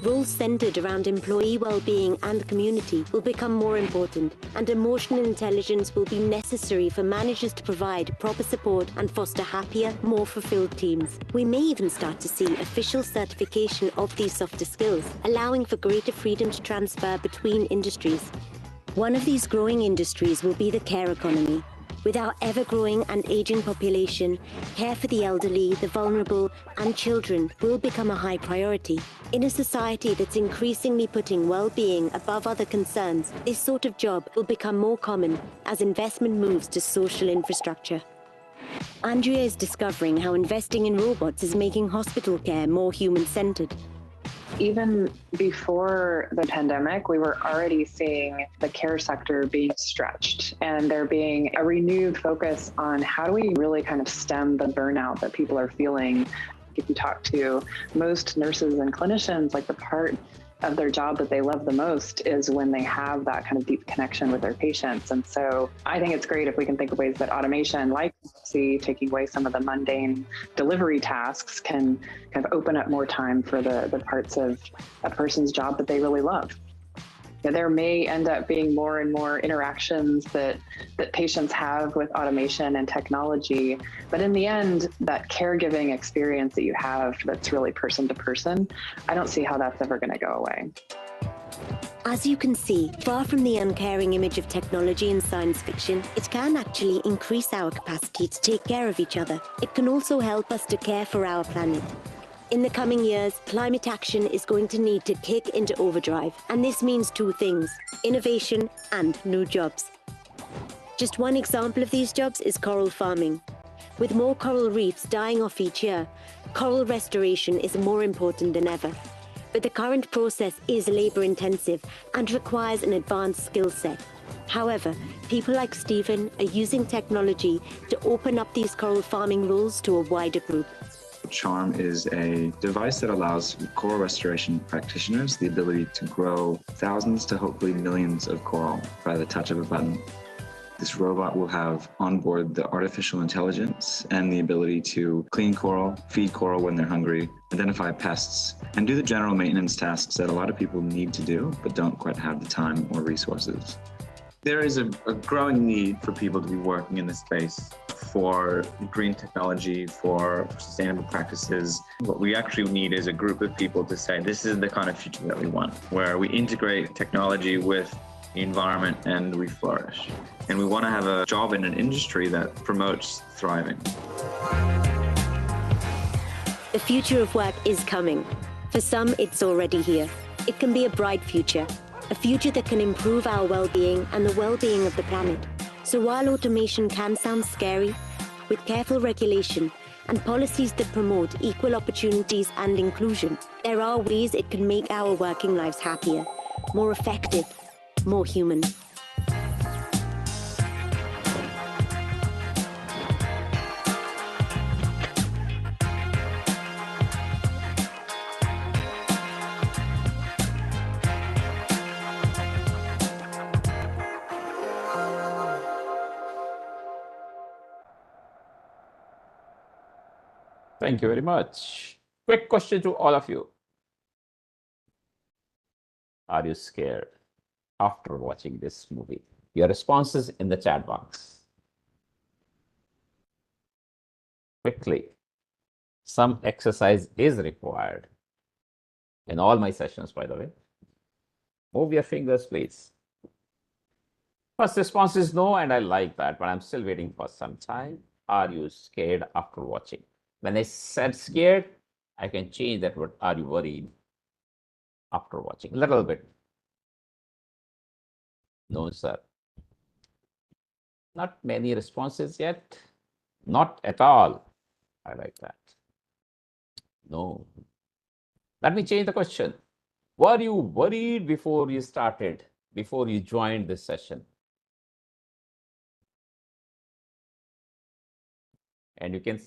Roles centered around employee well-being and community will become more important, and emotional intelligence will be necessary for managers to provide proper support and foster happier, more fulfilled teams. We may even start to see official certification of these softer skills, allowing for greater freedom to transfer between industries. One of these growing industries will be the care economy. With our ever-growing and aging population, care for the elderly, the vulnerable, and children will become a high priority. In a society that's increasingly putting well-being above other concerns, this sort of job will become more common as investment moves to social infrastructure. Andrea is discovering how investing in robots is making hospital care more human-centered. Even before the pandemic, we were already seeing the care sector being stretched and there being a renewed focus on how do we really kind of stem the burnout that people are feeling. If you talk to most nurses and clinicians, like the part of their job that they love the most is when they have that kind of deep connection with their patients. And so I think it's great if we can think of ways that automation, like taking away some of the mundane delivery tasks, can kind of open up more time for the parts of a person's job that they really love. There may end up being more and more interactions that patients have with automation and technology. But in the end, that caregiving experience that you have that's really person to person, I don't see how that's ever going to go away. As you can see, far from the uncaring image of technology in science fiction, it can actually increase our capacity to take care of each other. It can also help us to care for our planet. In the coming years, climate action is going to need to kick into overdrive, and this means two things: innovation and new jobs. Just one example of these jobs is coral farming. With more coral reefs dying off each year, coral restoration is more important than ever. But the current process is labor-intensive and requires an advanced skill set. However, people like Stephen are using technology to open up these coral farming roles to a wider group. Charm is a device that allows coral restoration practitioners the ability to grow thousands to hopefully millions of coral by the touch of a button. This robot will have on board the artificial intelligence and the ability to clean coral, feed coral when they're hungry, identify pests, and do the general maintenance tasks that a lot of people need to do but don't quite have the time or resources. There is a growing need for people to be working in this space for green technology, for sustainable practices. What we actually need is a group of people to say, this is the kind of future that we want, where we integrate technology with the environment and we flourish. And we want to have a job in an industry that promotes thriving. The future of work is coming. For some, it's already here. It can be a bright future, a future that can improve our well-being and the well-being of the planet. So while automation can sound scary, with careful regulation and policies that promote equal opportunities and inclusion, there are ways it can make our working lives happier, more effective, more human. Thank you very much. Quick question to all of you. Are you scared after watching this movie? Your responses in the chat box. Quickly. Some exercise is required in all my sessions, by the way. Move your fingers, please. First response is no, and I like that, but I'm still waiting for some time. Are you scared after watching? When I said scared, I can change that word, are you worried, after watching a little bit. No, sir. Not many responses yet. Not at all. I like that. No. Let me change the question. Were you worried before you started, before you joined this session? And you can,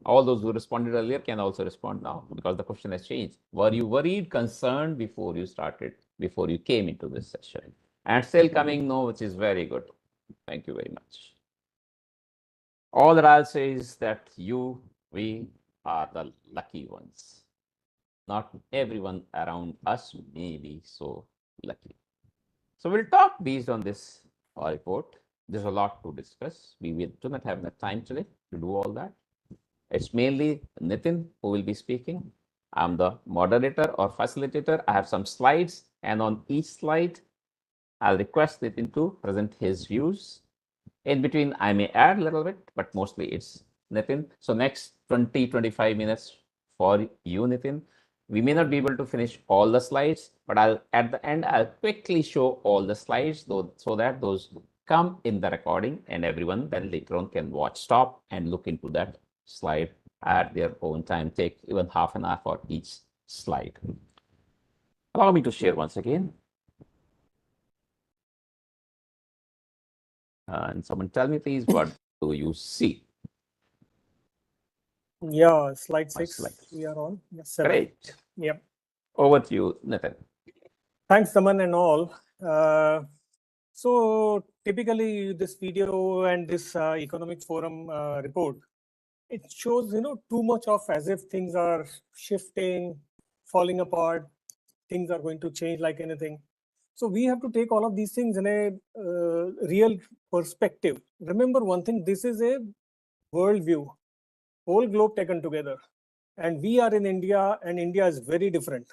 all those who responded earlier can also respond now because the question has changed. Were you worried, concerned before you started, before you came into this session? And still coming no, which is very good. Thank you very much. All that I'll say is that we are the lucky ones. Not everyone around us may be so lucky. So we'll talk based on this report. There's a lot to discuss. We do not have enough time today to do all that. It's mainly Nitin who will be speaking. I'm the moderator or facilitator. I have some slides, and on each slide, I'll request Nitin to present his views. In between, I may add a little bit, but mostly it's Nitin. So next 20-25 minutes for you, Nitin. We may not be able to finish all the slides, but at the end, I'll quickly show all the slides so that those come in the recording and everyone then later on can stop and look into that slide at their own time. Take even half an hour for each slide. Allow me to share once again. And someone tell me, please, what do you see? Yeah, slide 6. We are on. Yes, 7. Great. Yep. Over to you, Nitin. Thanks, Daman and all. So typically, this video and this economic forum report, it shows too much of as if things are shifting, falling apart, things are going to change like anything. So we have to take all of these things in a real perspective. Remember one thing, this is a world view, whole globe taken together. And we are in India, and India is very different.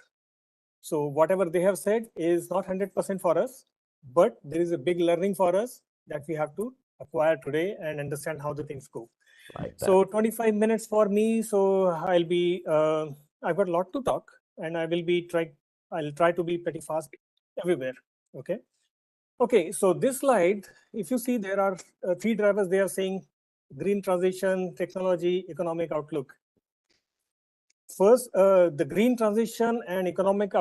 So whatever they have said is not 100% for us, but there is a big learning for us that we have to acquire today and understand how the things go. So 25 minutes for me. So I'll be, I've got a lot to talk, and I'll try to be pretty fast everywhere. Okay. Okay. So this slide, if you see, there are 3 drivers. They are saying green transition, technology, economic outlook. First, the green transition and economic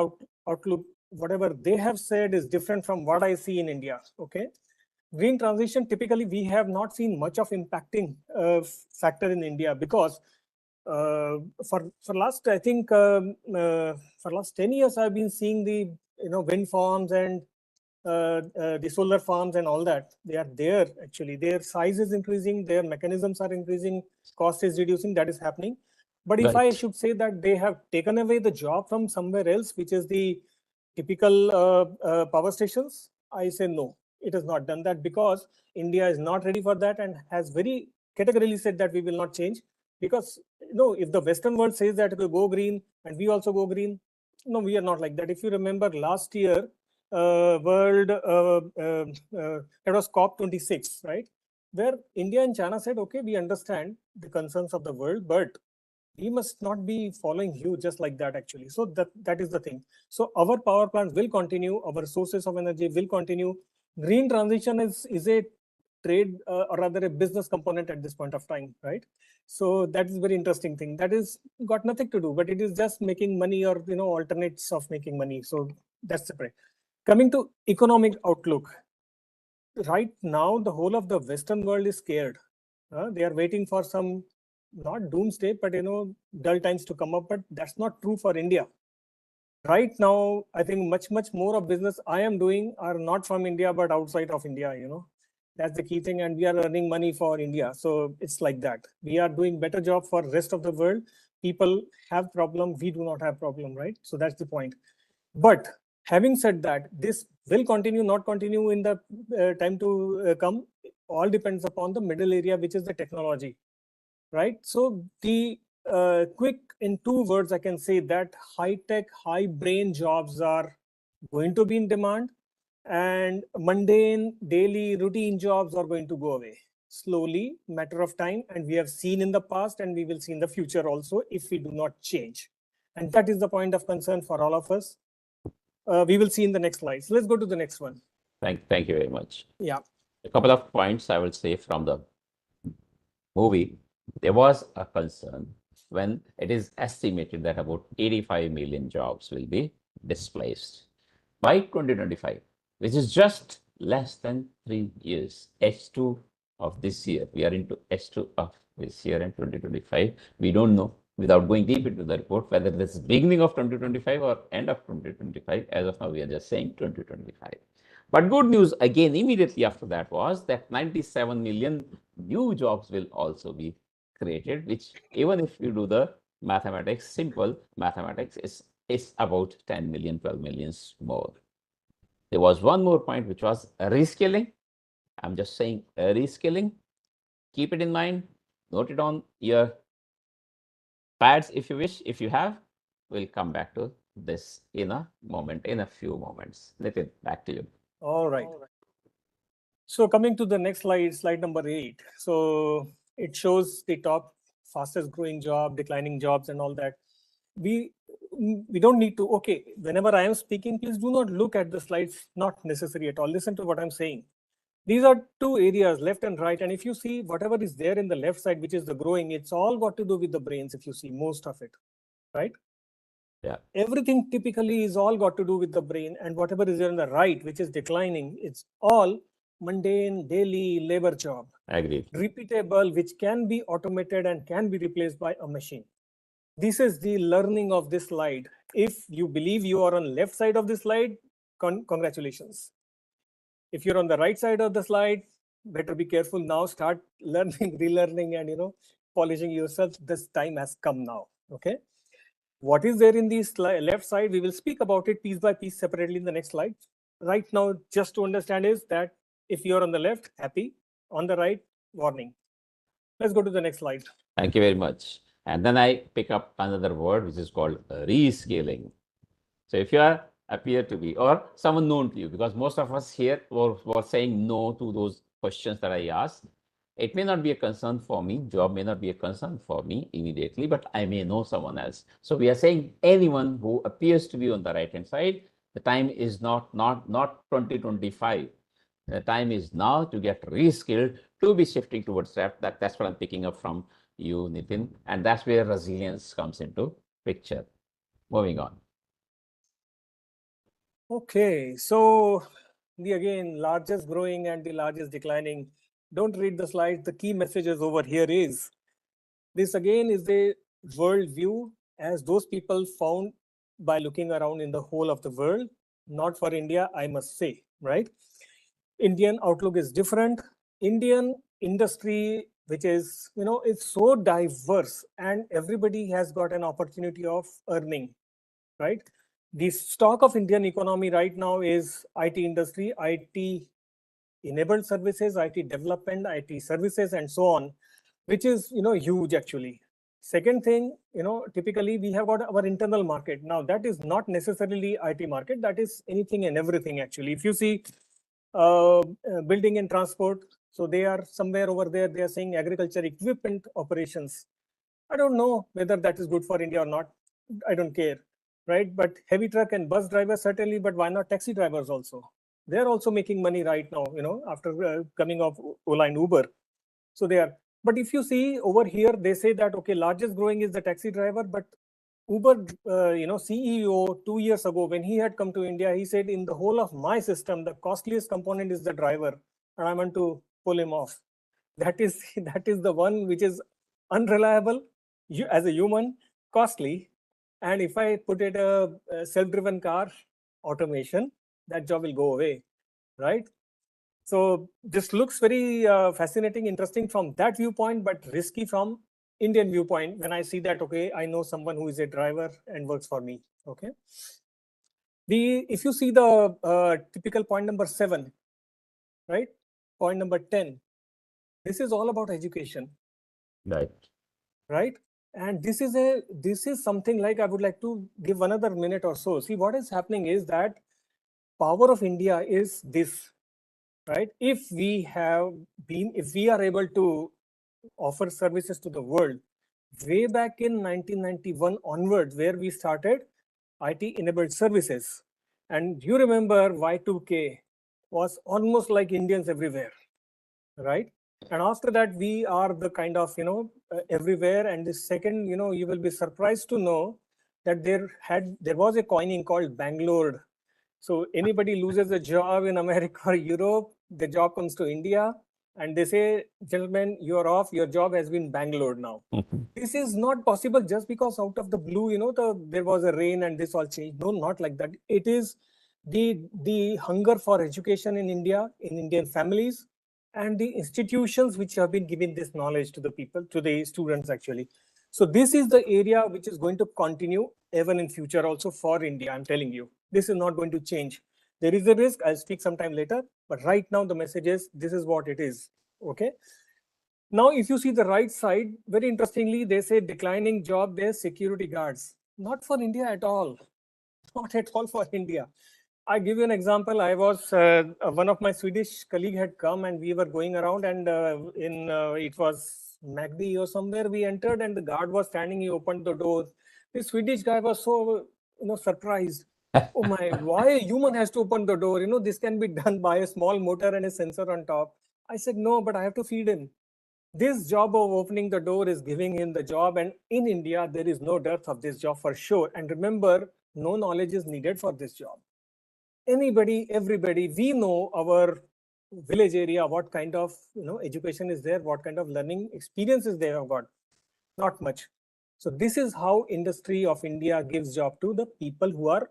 outlook, whatever they have said is different from what I see in India. Okay. Green transition, typically, we have not seen much of impacting factor in India because for last, I think, for last 10 years, I've been seeing the wind farms and the solar farms and all that. They are there actually. Their size is increasing, their mechanisms are increasing, cost is reducing. That is happening. But if I should say that they have taken away the job from somewhere else, which is the typical power stations, I say no. It has not done that because India is not ready for that and has very categorically said that we will not change. Because if the Western world says that it will go green and we also go green, no, we are not like that. If you remember last year, world, that was COP26, right? Where India and China said, okay, we understand the concerns of the world, but we must not be following you just like that actually. So that is the thing. So our power plants will continue, our sources of energy will continue. Green transition is a trade or rather a business component at this point of time, right? So that is very interesting thing. That is got nothing to do, but it is just making money or alternates of making money. So that's separate. Coming to economic outlook, right now the whole of the Western world is scared. They are waiting for some, not doomsday, but dull times to come up. But that's not true for India. Right now, I think much more of business I am doing are not from India but outside of India. That's the key thing, and we are earning money for India. So it's like that. We are doing better job for rest of the world. People have problem, we do not have problem, right? So that's the point. But having said that, this will continue, not continue in the time to come. All depends upon the middle area, which is the technology, right? So the quick in 2 words, I can say that high-tech, high-brain jobs are going to be in demand, and mundane, daily, routine jobs are going to go away. slowly, matter of time, and we have seen in the past and we will see in the future also if we do not change. And that is the point of concern for all of us. We will see in the next slide. So let's go to the next one. Thank you very much. Yeah. A couple of points I will say from the movie. There was a concern when it is estimated that about 85 million jobs will be displaced by 2025, which is just less than 3 years. H2 of this year. We are into H2 of this year and 2025. We don't know, without going deep into the report, whether this is beginning of 2025 or end of 2025. As of now, we are just saying 2025. But good news again immediately after that was that 97 million new jobs will also be created, which even if you do the mathematics, simple mathematics is about 10 million, 12 millions more. There was one more point, which was reskilling. I'm just saying reskilling. Keep it in mind. Note it on your pads if you wish. If you have, we'll come back to this in a moment, in a few moments. Nitin, back to you. All right. So coming to the next slide, slide number 8. So it shows the top fastest growing job, declining jobs and all that. We don't need to, okay, whenever I am speaking, please do not look at the slides, not necessary at all. Listen to what I'm saying. These are two areas, left and right. And if you see whatever is there in the left side, which is the growing, it's all got to do with the brains, if you see most of it, right? Yeah. Everything typically is all got to do with the brain, and whatever is there on the right, which is declining, it's all mundane, daily labor job. Agreed. Repeatable, which can be automated and can be replaced by a machine. This is the learning of this slide. If you believe you are on left side of the slide, congratulations. If you're on the right side of the slide, better be careful now. Start learning, relearning, and polishing yourself. This time has come now. Okay. What is there in the left side? We will speak about it piece by piece separately in the next slide. Right now, just to understand is that if you're on the left, happy. On the right, warning. Let's go to the next slide. Thank you very much. And then I pick up another word, which is called reskilling. So if you appear to be, or someone known to you, because most of us here were saying no to those questions that I asked. It may not be a concern for me, job may not be a concern for me immediately, but I may know someone else. So we are saying anyone who appears to be on the right-hand side, the time is not 2025. The time is now to get reskilled, to be shifting towards that. That's what I'm picking up from you, Nitin. And that's where resilience comes into picture. Moving on. Okay, so the again largest growing and the largest declining. Don't read the slides. The key messages over here is this again is a world view as those people found by looking around in the whole of the world, not for India, I must say, right? Indian outlook is different. Indian industry, which is, it's so diverse and everybody has got an opportunity of earning, right? The stock of Indian economy right now is IT industry, IT enabled services, IT development, IT services, and so on, which is huge actually. Second thing, typically we have got our internal market. Now that is not necessarily IT market, that is anything and everything actually. If you see building and transport, so they are somewhere over there, they are saying agriculture equipment operations. I don't know whether that is good for India or not. I don't care, right? But heavy truck and bus drivers certainly, but why not taxi drivers also? They're also making money right now, after coming off Ola and Uber. So they are. But if you see over here, they say that, okay, largest growing is the taxi driver, but Uber, CEO 2 years ago, when he had come to India, he said, in the whole of my system, the costliest component is the driver, and I want to pull him off. That is the one which is unreliable, as a human, costly. And if I put it a self-driven car, automation, that job will go away, right? So this looks very fascinating, interesting from that viewpoint, but risky from Indian viewpoint. When I see that, okay, I know someone who is a driver and works for me. Okay. If you see the typical point number 7, right? Point number 10. This is all about education. Right. Right. And this is something like I would like to give another minute or so. See, what is happening is that power of India is this. right? If we are able to offer services to the world, way back in 1991 onwards, where we started IT-enabled services. And you remember Y2K was almost like Indians everywhere, right? And after that, we are the kind of, everywhere. And the second, you will be surprised to know that there was a coining called Bangalore. So anybody loses a job in America or Europe, the job comes to India and they say, gentlemen, you're off, your job has been Bangalore now. This is not possible just because out of the blue, there was a rain and this all changed. No, not like that. It is the hunger for education in India, in Indian families, and the institutions which have been giving this knowledge to the people, to the students actually. So this is the area which is going to continue even in future also for India, I'm telling you. This is not going to change. There is a risk, I'll speak sometime later, but right now the message is, this is what it is, okay? Now, if you see the right side, very interestingly, they say declining job, there's security guards. Not for India at all, not at all for India. I give you an example. I was one of my Swedish colleague had come and we were going around and it was MacD or somewhere we entered and the guard was standing. He opened the door. The Swedish guy was so surprised. Oh my! Why a human has to open the door? This can be done by a small motor and a sensor on top. I said no, but I have to feed him. This job of opening the door is giving him the job, and in India there is no dearth of this job for sure. And remember, no knowledge is needed for this job. Anybody, everybody, we know our village area, what kind of education is there, what kind of learning experiences they have got. Not much. So this is how industry of India gives job to the people who are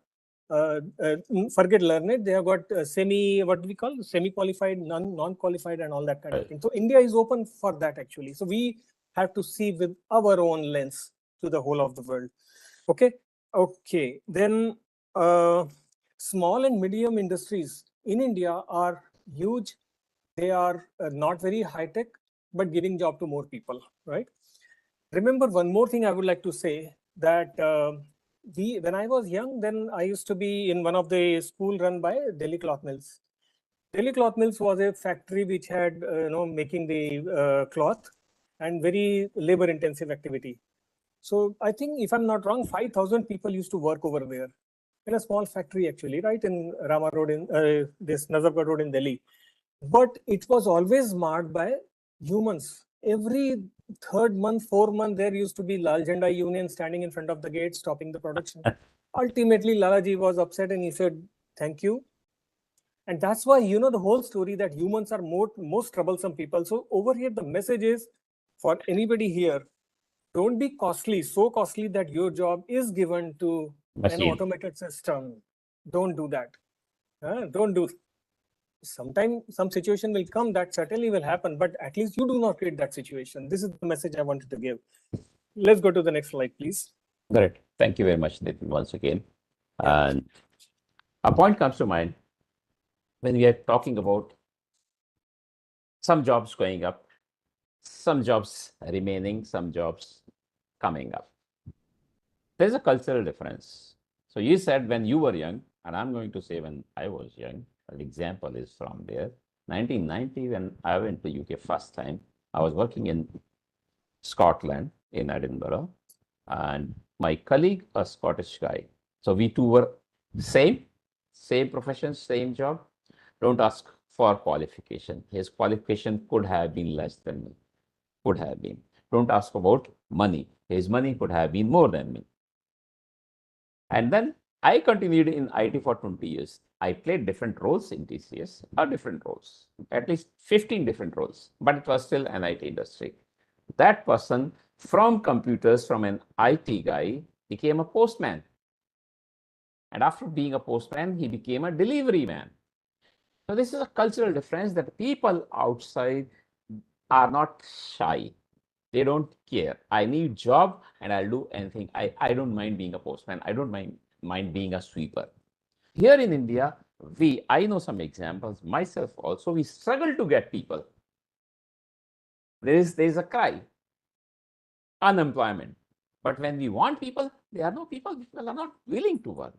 forget learned. They have got semi-qualified, non-qualified, and all that kind of thing. So India is open for that actually. So we have to see with our own lens to the whole of the world. Okay. Then small and medium industries in India are huge. They are not very high tech, but giving job to more people, right? Remember one more thing I would like to say, that when I was young, then I used to be in one of the school run by Delhi Cloth Mills. Delhi Cloth Mills was a factory which had making the cloth and very labor intensive activity. So I think, if I'm not wrong, 5,000 people used to work over there in a small factory actually, right, in Rama Road, in this Nazargarh Road in Delhi. But it was always marked by humans. Every third month, 4 month, there used to be Lal Jhanda Union standing in front of the gate, stopping the production. Ultimately, Lalaji was upset and he said, thank you. And that's why, the whole story that humans are most troublesome people. So over here, the message is for anybody here, don't be costly, so costly that your job is given to an automated system. Don't do that. Don't do. Sometime some situation will come, that certainly will happen, but at least you do not create that situation. This is the message I wanted to give. Let's go to the next slide, please. Great. Thank you very much, Nitin, once again. And a point comes to mind when we are talking about some jobs going up, some jobs remaining, some jobs coming up. There's a cultural difference. So you said when you were young, and I'm going to say when I was young, an example is from there. 1990, when I went to UK first time, I was working in Scotland, in Edinburgh, and my colleague, a Scottish guy. So we two were same profession, same job. Don't ask for qualification. His qualification could have been less than me, could have been. Don't ask about money. His money could have been more than me. And then I continued in IT for 20 years. I played different roles in TCS, different roles, at least 15 different roles, but it was still an IT industry. That person from computers, from an IT guy, became a postman. And after being a postman, he became a delivery man. So this is a cultural difference, that people outside are not shy. They don't care. I need job and I'll do anything. I don't mind being a postman. I don't mind being a sweeper. Here in India, I know some examples, myself also, we struggle to get people. There is a cry, unemployment. But when we want people, there are no people. People are not willing to work.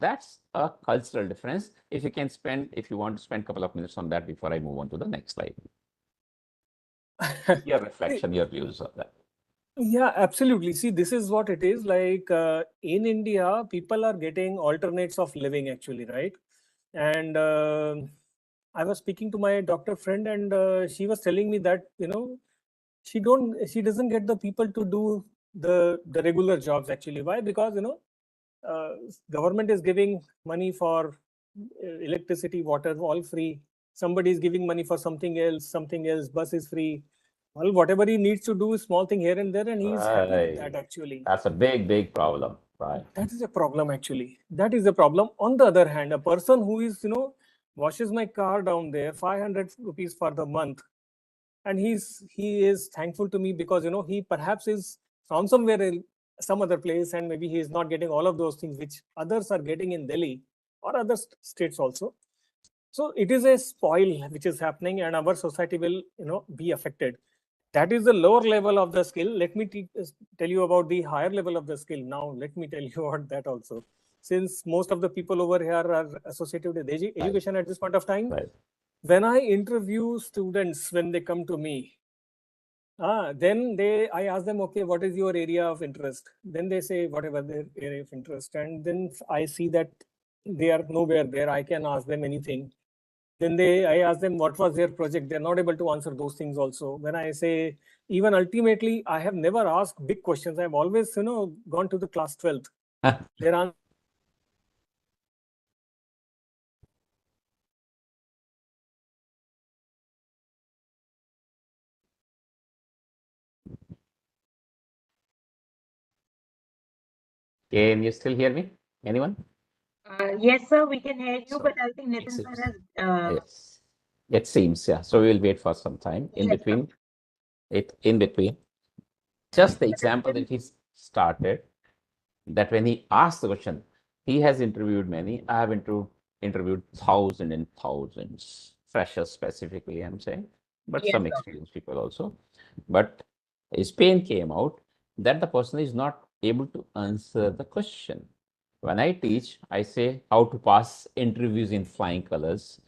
That's a cultural difference. If you want to spend a couple of minutes on that before I move on to the next slide. Your reflection, your views on that. Yeah, absolutely. See, this is what it is. Like in India, people are getting alternates of living actually, right? And I was speaking to my doctor friend, and she was telling me that she doesn't get the people to do the regular jobs actually. Why? Because government is giving money for electricity, water, all free. Somebody is giving money for something else, bus is free. Well, whatever he needs to do is small thing here and there, and he's happy with that actually. That's a big problem, right? That is a problem actually. That is a problem. On the other hand, a person who is, washes my car down there, 500 rupees for the month, and he is thankful to me because he perhaps is from somewhere some other place, and maybe he is not getting all of those things which others are getting in Delhi or other states also. So it is a spoil which is happening, and our society will be affected. That is the lower level of the skill. Let me tell you about the higher level of the skill. Now let me tell you about that also, since most of the people over here are associated with education at this point of time. When I interview students, when they come to me, then I ask them, okay, what is your area of interest? Then they say whatever their area of interest, and then I see that they are nowhere there. I can ask them anything. Then I ask them what was their project. They're not able to answer those things also. When I say, even ultimately, I have never asked big questions. I've always, gone to the class 12th. Their answer. Can you still hear me? Anyone? Yes, sir, we can hear you, So, but I think Nitin sir has. yes, it seems, yeah. So we'll wait for some time in Yes, between. Just the example that he started, that when he asked the question, he has interviewed many. I have interviewed thousands and thousands, freshers specifically, I'm saying, but Yes, some sir. experienced people also. But his pain came out that the person is not able to answer the question. When I teach, I say how to pass interviews in flying colors.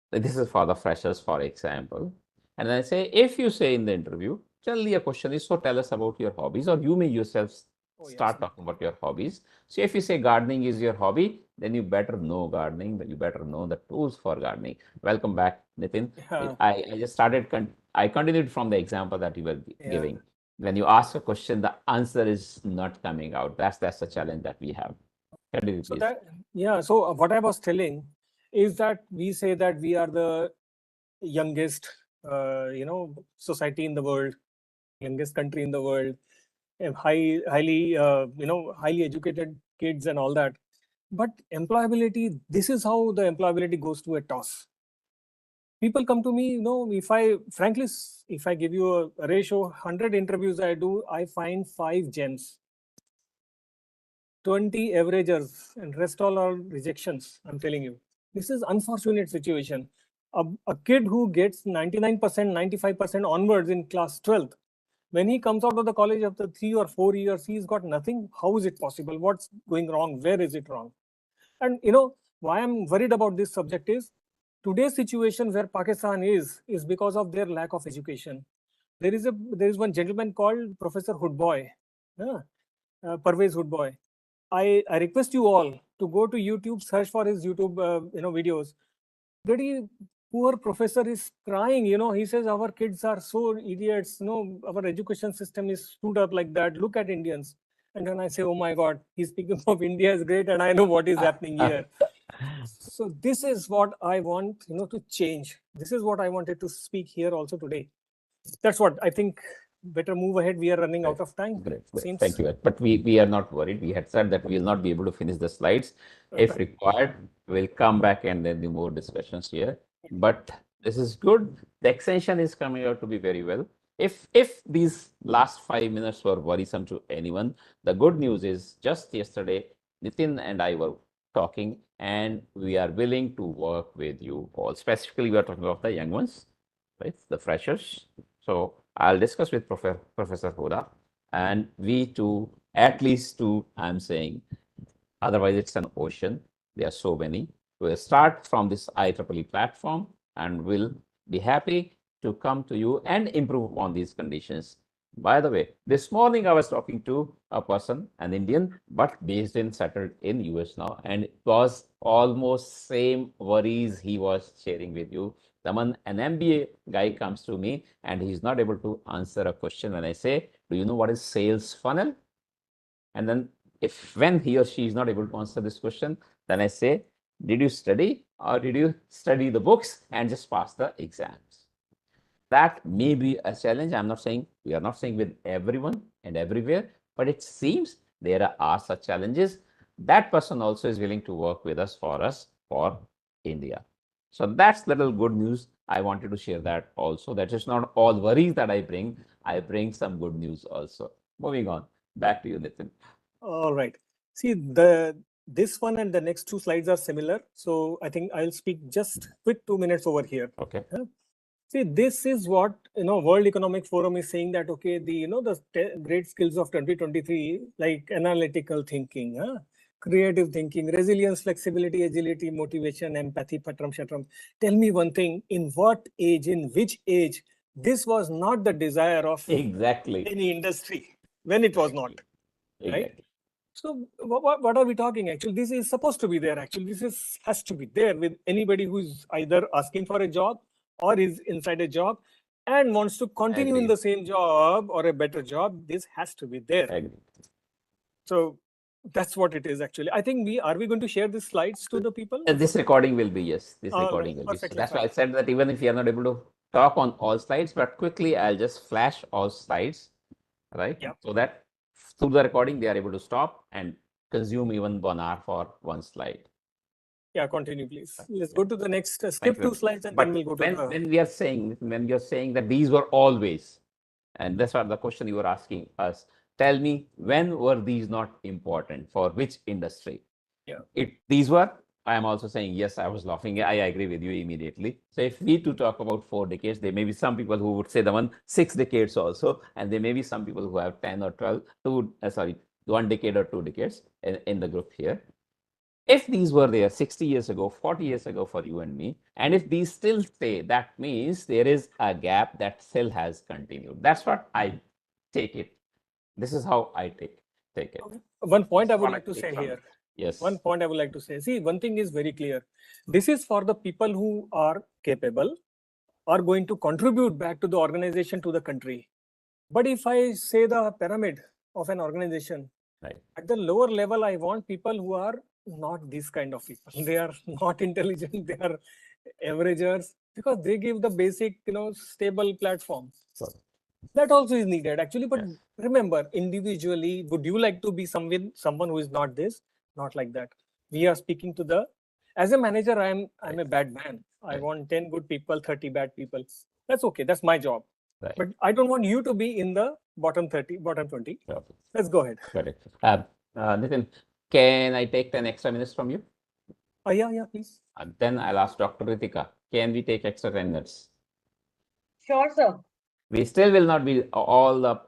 This is for the freshers, for example. And I say, if you say in the interview, generally a question is, so tell us about your hobbies, or you may yourself start talking about your hobbies. So if you say gardening is your hobby, then you better know gardening, then you better know the tools for gardening. Welcome back, Nitin. Yeah. I just started, I continued from the example that you were giving. When you ask a question, the answer is not coming out. That's the challenge that we have. Continue, So please. so what I was telling is that we say that we are the youngest, society in the world, youngest country in the world, and highly educated kids and all that. But employability, this is how the employability goes to a toss. People come to me, if I give you a ratio, 100 interviews I do, I find 5 gems, 20 averagers, and rest all are rejections. I'm telling you, this is unfortunate situation. A kid who gets 99%, 95% onwards in class 12th, when he comes out of the college after 3 or 4 years, he's got nothing. How is it possible? What's going wrong? Where is it wrong? And why I'm worried about this subject is, today's situation where Pakistan is because of their lack of education. There is one gentleman called Professor Hoodboy, Parvez Hoodboy. I request you all to go to YouTube, search for his YouTube videos. Very poor professor is crying. He says our kids are so idiots. Our education system is screwed up like that. Look at Indians. And then I say, oh my God, he's speaking of India is great, and I know what is happening here. So this is what I want, to change. This is what I wanted to speak here also today. That's what I think. Better move ahead. We are running out of time. Great. Thank you. But we are not worried. We had said that we will not be able to finish the slides. If required, we'll come back and then do more discussions here. But this is good. The extension is coming out to be very well. If these last 5 minutes were worrisome to anyone, the good news is just yesterday, Nitin and I were talking, and we are willing to work with you all. Specifically, we are talking about the young ones, right? The freshers. So I'll discuss with Professor Hoda, and we two, at least two, I'm saying, Otherwise, it's an ocean. There are so many. We'll start from this IEEE platform and we'll be happy to come to you and improve on these conditions. By the way, this morning I was talking to a person, an Indian, but based in, settled in US now, and it was almost same worries he was sharing with you. Someone, an MBA guy comes to me and he's not able to answer a question when I say, do you know what is sales funnel? And then when he or she is not able to answer this question, then I say, did you study or did you study the books and just pass the exams? That may be a challenge. I'm not saying, we are not saying with everyone and everywhere, but it seems there are such challenges. That person also is willing to work with us for India. So that's little good news. I wanted to share that also. That is not all worries that I bring some good news also. Moving on, back to you, Nitin. All right. See, this one and the next two slides are similar. So I think I'll speak just quick 2 minutes over here. Okay. See, this is what World Economic Forum is saying, that okay, the great skills of 2023, like analytical thinking, creative thinking, resilience, flexibility, agility, motivation, empathy, patram shatram. Tell me one thing: in which age this was not the desire of exactly any industry, when it was not, exactly. Right? So what are we talking? Actually, this is supposed to be there. Actually, this has to be there with anybody who's either asking for a job or is inside a job and wants to continue in the same job or a better job. This has to be there. So that's what it is actually. I think are we going to share these slides to the people? This recording will be, yes. This recording will be. So that's why I said that even if you are not able to talk on all slides, but quickly I'll just flash all slides, right? Yeah. So that through the recording they are able to stop and consume even 1 hour for one slide. Yeah, continue, please. Let's go to the next. Skip 2 slides and then we'll go to when we are saying, when you're saying that these were always, and that's what the question you were asking us, tell me, when were these not important for which industry? Yeah. These were, I am also saying, yes, I was laughing. I agree with you immediately. So if we to talk about 4 decades, there may be some people who would say the 6 decades also, and there may be some people who have 10 or 12, 1 decade or 2 decades in the group here. If these were there 60 years ago, 40 years ago for you and me, and if these still stay, that means there is a gap that still has continued. That's what I take it. This is how I take it. One point I would like to say here. Yes. One point I would like to say. See, one thing is very clear. This is for the people who are capable, are going to contribute back to the organization, to the country. But if I say the pyramid of an organization, right, at the lower level, I want people who are not this kind of people. They are not intelligent. They are averagers, because they give the basic, stable platform. That also is needed actually. But remember, individually, would you like to be someone who is not this? Not like that. We are speaking to as a manager, I'm a bad man. I want 10 good people, 30 bad people. That's okay. That's my job. Right. But I don't want you to be in the bottom 30, bottom 20. Sure. Let's go ahead. Correct. Nitin, can I take 10 extra minutes from you? Yeah, please. Then I'll ask Dr. Ritika, can we take extra 10 minutes? Sure, sir. We still will not be all the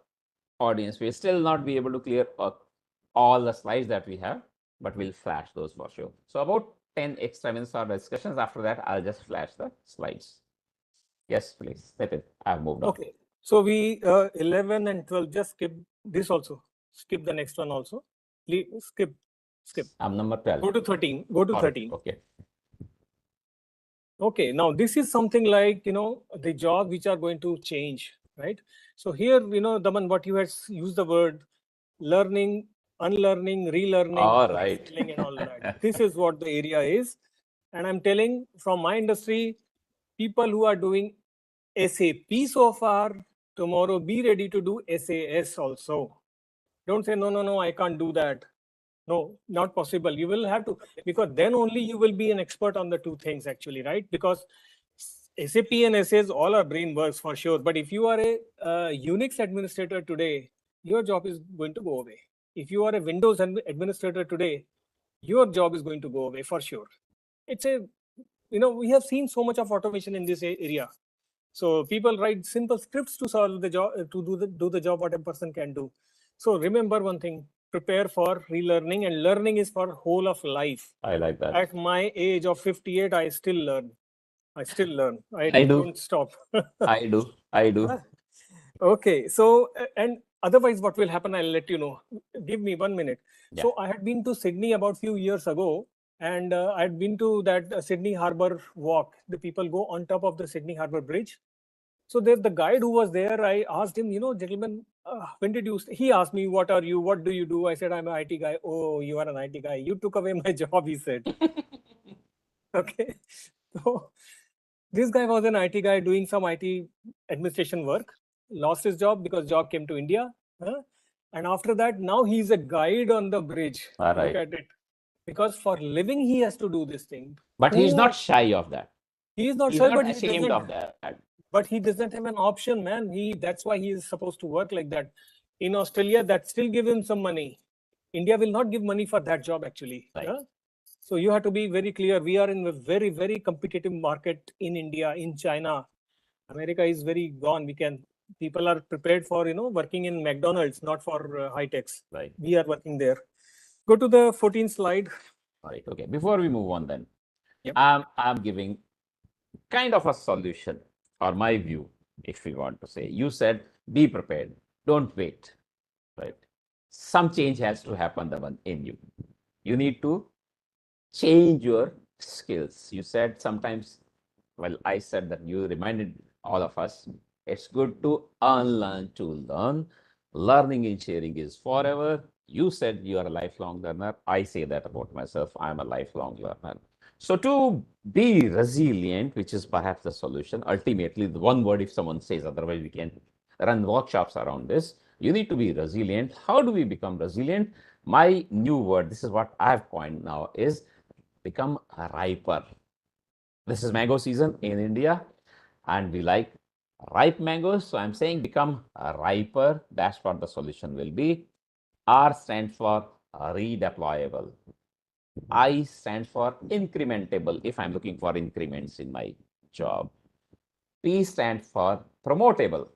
audience. We'll still not be able to clear all the slides that we have, but we'll flash those for sure. So about 10 extra minutes of discussions. After that, I'll just flash the slides. Yes, please. That's it. I've moved on. Okay. So we 11 and 12, just skip this also. Skip the next one also. Skip. I'm number 12. Go to 13. Go to 13. Okay. Okay. Now this is something like, the jobs which are going to change, right? So here, Daman, what you had used the word learning, unlearning, relearning, all right, and all that. This is what the area is. And I'm telling from my industry, people who are doing SAP so far, tomorrow be ready to do SAS also. Don't say, no, I can't do that. No, not possible. You will have to, because then only you will be an expert on the two things actually, right? Because SAP and SAS, all our brain works for sure. But if you are a Unix administrator today, your job is going to go away. If you are a Windows administrator today, your job is going to go away for sure. It's we have seen so much of automation in this area. So people write simple scripts to solve the job, to do the job what a person can do. So remember one thing, prepare for relearning, and learning is for whole of life. I like that. At my age of 58, I still learn. I still learn. I do. don't stop. I do. I do. Okay. So, and otherwise, what will happen? I'll let you know. Give me 1 minute. Yeah. So, I had been to Sydney about few years ago, and I had been to that Sydney Harbour walk. The people go on top of the Sydney Harbour Bridge. So there's the guide who was there. I asked him, gentlemen, when did you? He asked me, what are you? What do you do? I said, I'm an IT guy. Oh, you are an IT guy. You took away my job, he said. Okay. So this guy was an IT guy doing some IT administration work, lost his job because job came to India. And after that, now he's a guide on the bridge. All right. Look at it. Because for living, he has to do this thing. But he's not shy of that. He's not He's shy, not but ashamed of that. But he doesn't have an option, man. That's why he is supposed to work like that. In Australia, that still give him some money. India will not give money for that job, actually. Right. So you have to be very clear. We are in a very, very competitive market in India, in China. America is very gone. People are prepared for, working in McDonald's, not for high techs. Right. We are working there. Go to the 14th slide. Right. Okay. Before we move on, then, Yep. I'm giving kind of a solution, or my view, if we want to say. You said, be prepared. Don't wait. Right. Some change has to happen in you. You need to change your skills. You said sometimes, well, I said that you reminded all of us, it's good to unlearn to learn. Learning and sharing is forever. You said you are a lifelong learner. I say that about myself. I'm a lifelong learner. So to be resilient, which is perhaps the solution, ultimately, the one word if someone says, otherwise we can run workshops around this. You need to be resilient. How do we become resilient? My new word, this is what I've coined now, is become riper. This is mango season in India, and we like ripe mangoes. So I'm saying become riper. That's what the solution will be. R stands for redeployable. I stands for incrementable, if I'm looking for increments in my job. P stands for promotable.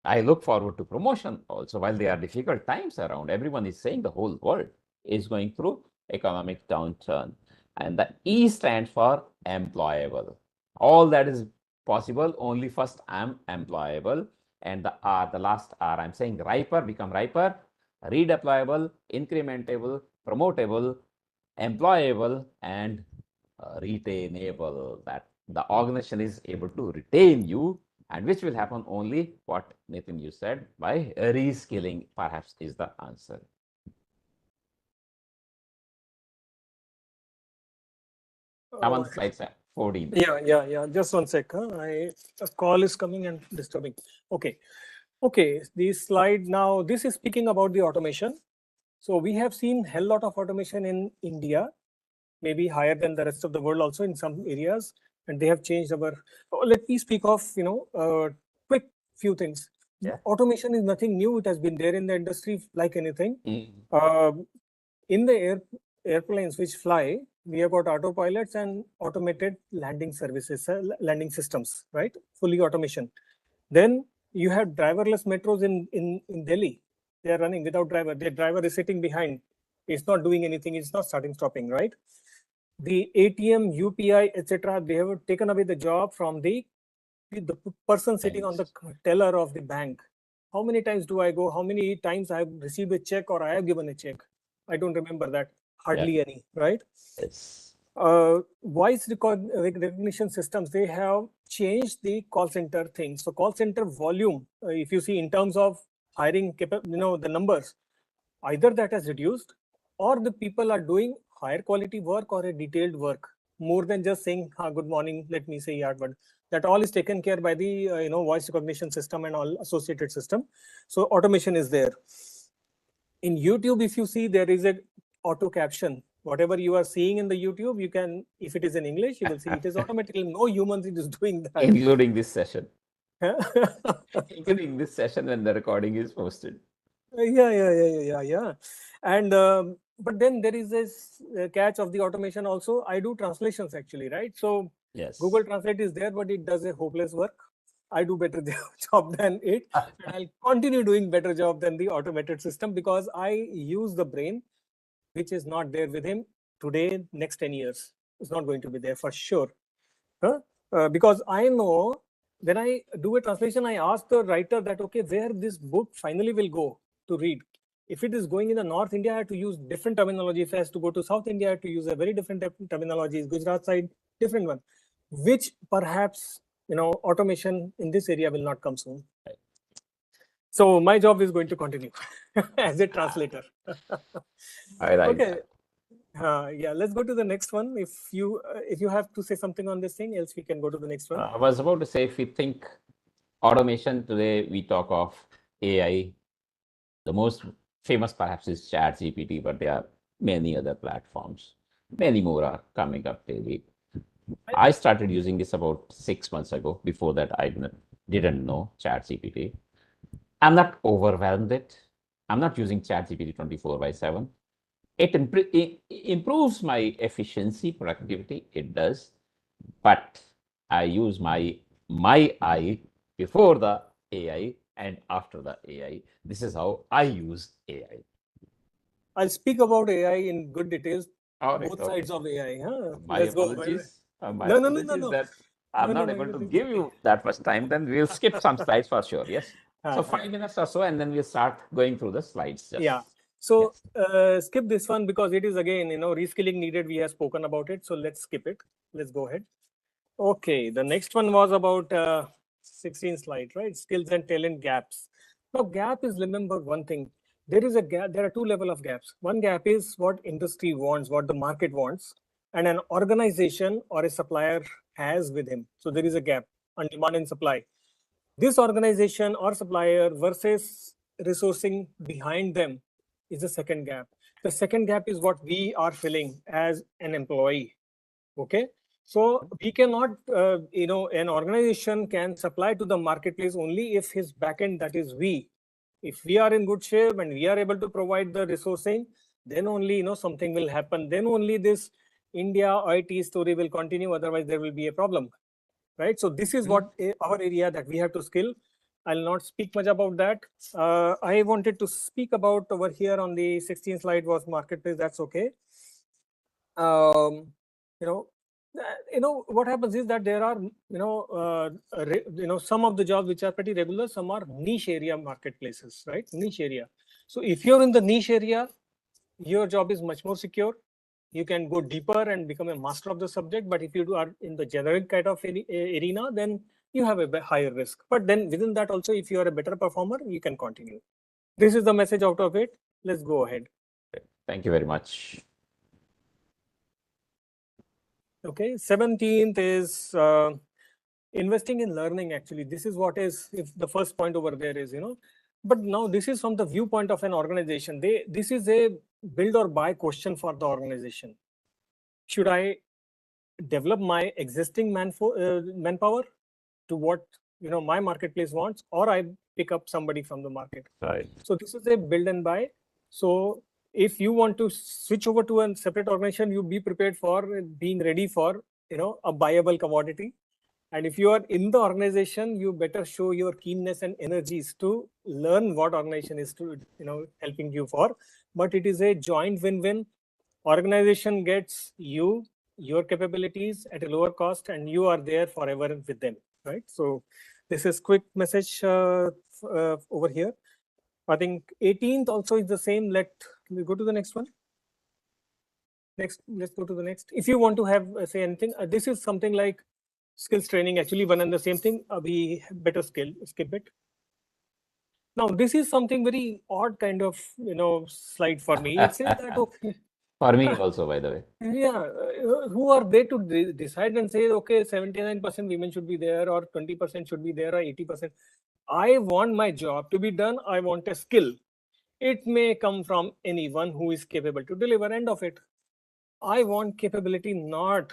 I look forward to promotion also. While there are difficult times around, everyone is saying the whole world is going through economic downturn. And the E stands for employable. All that is possible only first I'm employable. And the R, the last R, I'm saying riper, become riper, redeployable, incrementable, promotable, employable, and retainable. That the organization is able to retain you, and which will happen only, what Nathan you said, by reskilling perhaps is the answer. I'm on slide 14. Yeah. Just 1 sec. A call is coming and disturbing. Okay. This slide now, this is speaking about the automation. So we have seen hell lot of automation in India, maybe higher than the rest of the world also in some areas, and they have changed our. Let me speak of quick few things. Yeah. Automation is nothing new. It has been there in the industry like anything. In the airplanes which fly, we have got autopilots and automated landing services, landing systems, right? Fully automation. Then you have driverless metros in Delhi. They are running without driver. The driver is sitting behind. It's not doing anything. It's not starting, stopping, right? The ATM, UPI, etc. They have taken away the job from the person sitting on the teller of the bank. How many times do I go? How many times I have received a check or I have given a check? I don't remember that. Hardly any, right? Yes. Voice recognition systems, they have changed the call center thing. So call center volume, if you see in terms of hiring, the numbers, either that has reduced or the people are doing higher quality work or a detailed work more than just saying, good morning, let me say yardward. That all is taken care by the voice recognition system and all associated system. So automation is there. In YouTube, if you see, there is a auto caption. Whatever you are seeing in the YouTube, you can, if it is in English, you will see it is automatically, no human is doing that. Including this session. Including this session when the recording is posted. Yeah. And but then there is this catch of the automation also. I do translations actually, right? So yes, Google Translate is there, but it does a hopeless work. I do better job than it. And I'll continue doing better job than the automated system because I use the brain, which is not there with him today, next 10 years. It's not going to be there for sure. Because I know when I do a translation, I ask the writer that, okay, where this book finally will go to read. If it is going in the North India, I have to use different terminology. If it has to go to South India, I have to use a very different terminology. Gujarat side, different one, which perhaps, automation in this area will not come soon. So my job is going to continue as a translator. Okay. Yeah, let's go to the next one. If you have to say something on this thing, else we can go to the next one. I was about to say, if we think automation today, we talk of AI. The most famous perhaps is ChatGPT, but there are many other platforms. Many more are coming up daily. I started using this about 6 months ago. Before that, I didn't know ChatGPT. I'm not overwhelmed it. I'm not using ChatGPT 24/7. It improves my efficiency, productivity. It does, but I use my eye before the AI and after the AI. This is how I use AI. I'll speak about AI in good details. Right, both sides of AI. My Let's apologies. go. My No. apologies that I'm not able to give you that much time. Then we'll skip some slides for sure. Yes. So 5 minutes or so, and then we'll start going through the slides. Yeah. So skip this one because it is again, reskilling needed. We have spoken about it. So let's skip it. Let's go ahead. Okay. The next one was about 16 slide, right? Skills and talent gaps. Now, gap is, remember one thing. There is a gap. There are two levels of gaps. One gap is what industry wants, what the market wants, and an organization or a supplier has with him. So there is a gap on demand and supply. This organization or supplier versus resourcing behind them is the second gap. The second gap is what we are filling as an employee. Okay. So we cannot, an organization can supply to the marketplace only if his backend, that is we. If we are in good shape and we are able to provide the resourcing, then only, something will happen. Then only this India IT story will continue. Otherwise, there will be a problem. Right. So this is what our area that we have to skill. I'll not speak much about that. I wanted to speak about over here on the 16th slide was marketplace. That's okay. What happens is that there are, some of the jobs which are pretty regular, some are niche area marketplaces, right? Niche area. So if you're in the niche area, your job is much more secure. You can go deeper and become a master of the subject. But if you are in the generic kind of arena, then you have a higher risk. But then within that also, if you are a better performer, you can continue. This is the message out of it. Let's go ahead. Thank you very much. Okay, 17th is investing in learning. Actually, this is what is, if the first point over there is, but now this is from the viewpoint of an organization. This is a build or buy question for the organization. Should I develop my existing manpower to what my marketplace wants, or I pick up somebody from the market? Right. So this is a build and buy. So if you want to switch over to a separate organization, you be prepared for being ready for a buyable commodity. And if you are in the organization, you better show your keenness and energies to learn what organization is to helping you for. But it is a joint win-win. Organization gets you, your capabilities at a lower cost, and you are there forever with them, right? So this is quick message over here. I think 18th also is the same. Let me go to the next one. Next, let's go to the next. If you want to have say anything, this is something like skills training, actually one and the same thing. We better skip it. Now this is something very odd kind of slide for me. It says that okay. For me also, by the way. Yeah, who are they to decide and say, okay, 79% women should be there, or 20% should be there, or 80%? I want my job to be done. I want a skill. It may come from anyone who is capable to deliver. End of it. I want capability, not,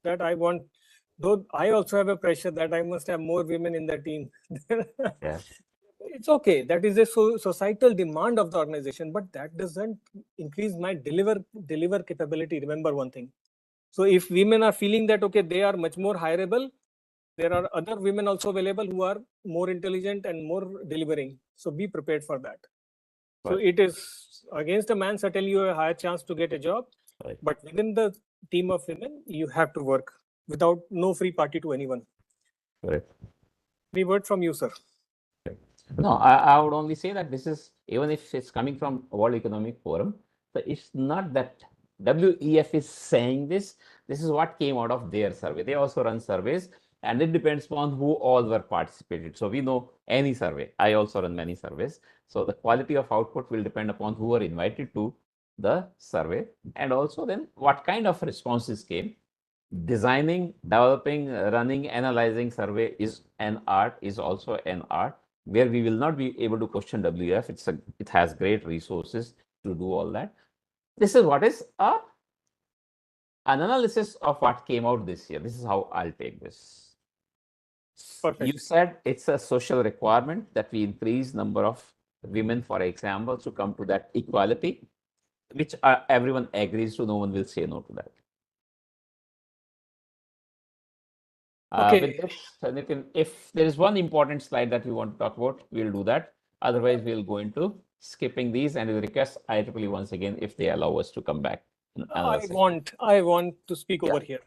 that I want, though I also have a pressure that I must have more women in the team. Yeah. It's okay. That is a societal demand of the organization, but that doesn't increase my deliver capability. Remember one thing. So if women are feeling that, okay, they are much more hireable, There are other women also available who are more intelligent and more delivering. So be prepared for that. So Right. it is against a man, certainly you have a higher chance to get a job. Right. But within the team of women, you have to work without no free party to anyone. Right. We word from you, sir. No, I would only say that this is, even if it's coming from World Economic Forum, so it's not that WEF is saying this. This is what came out of their survey. They also run surveys, and it depends upon who all were participated. So we know any survey. I also run many surveys. So the quality of output will depend upon who are invited to the survey, and also then what kind of responses came. Designing, developing, running, analyzing survey is an art, is also an art, where we will not be able to question WF. It has great resources to do all that. This is what is an analysis of what came out this year. This is how I'll take this. Perfect. You said it's a social requirement that we increase number of women, for example, to come to that equality, which everyone agrees to. No one will say no to that. Okay. With this, Nitin, if there is one important slide that you want to talk about, we'll do that. Otherwise, we'll go into skipping these, and we'll request IEEE once again if they allow us to come back. I want to speak over here.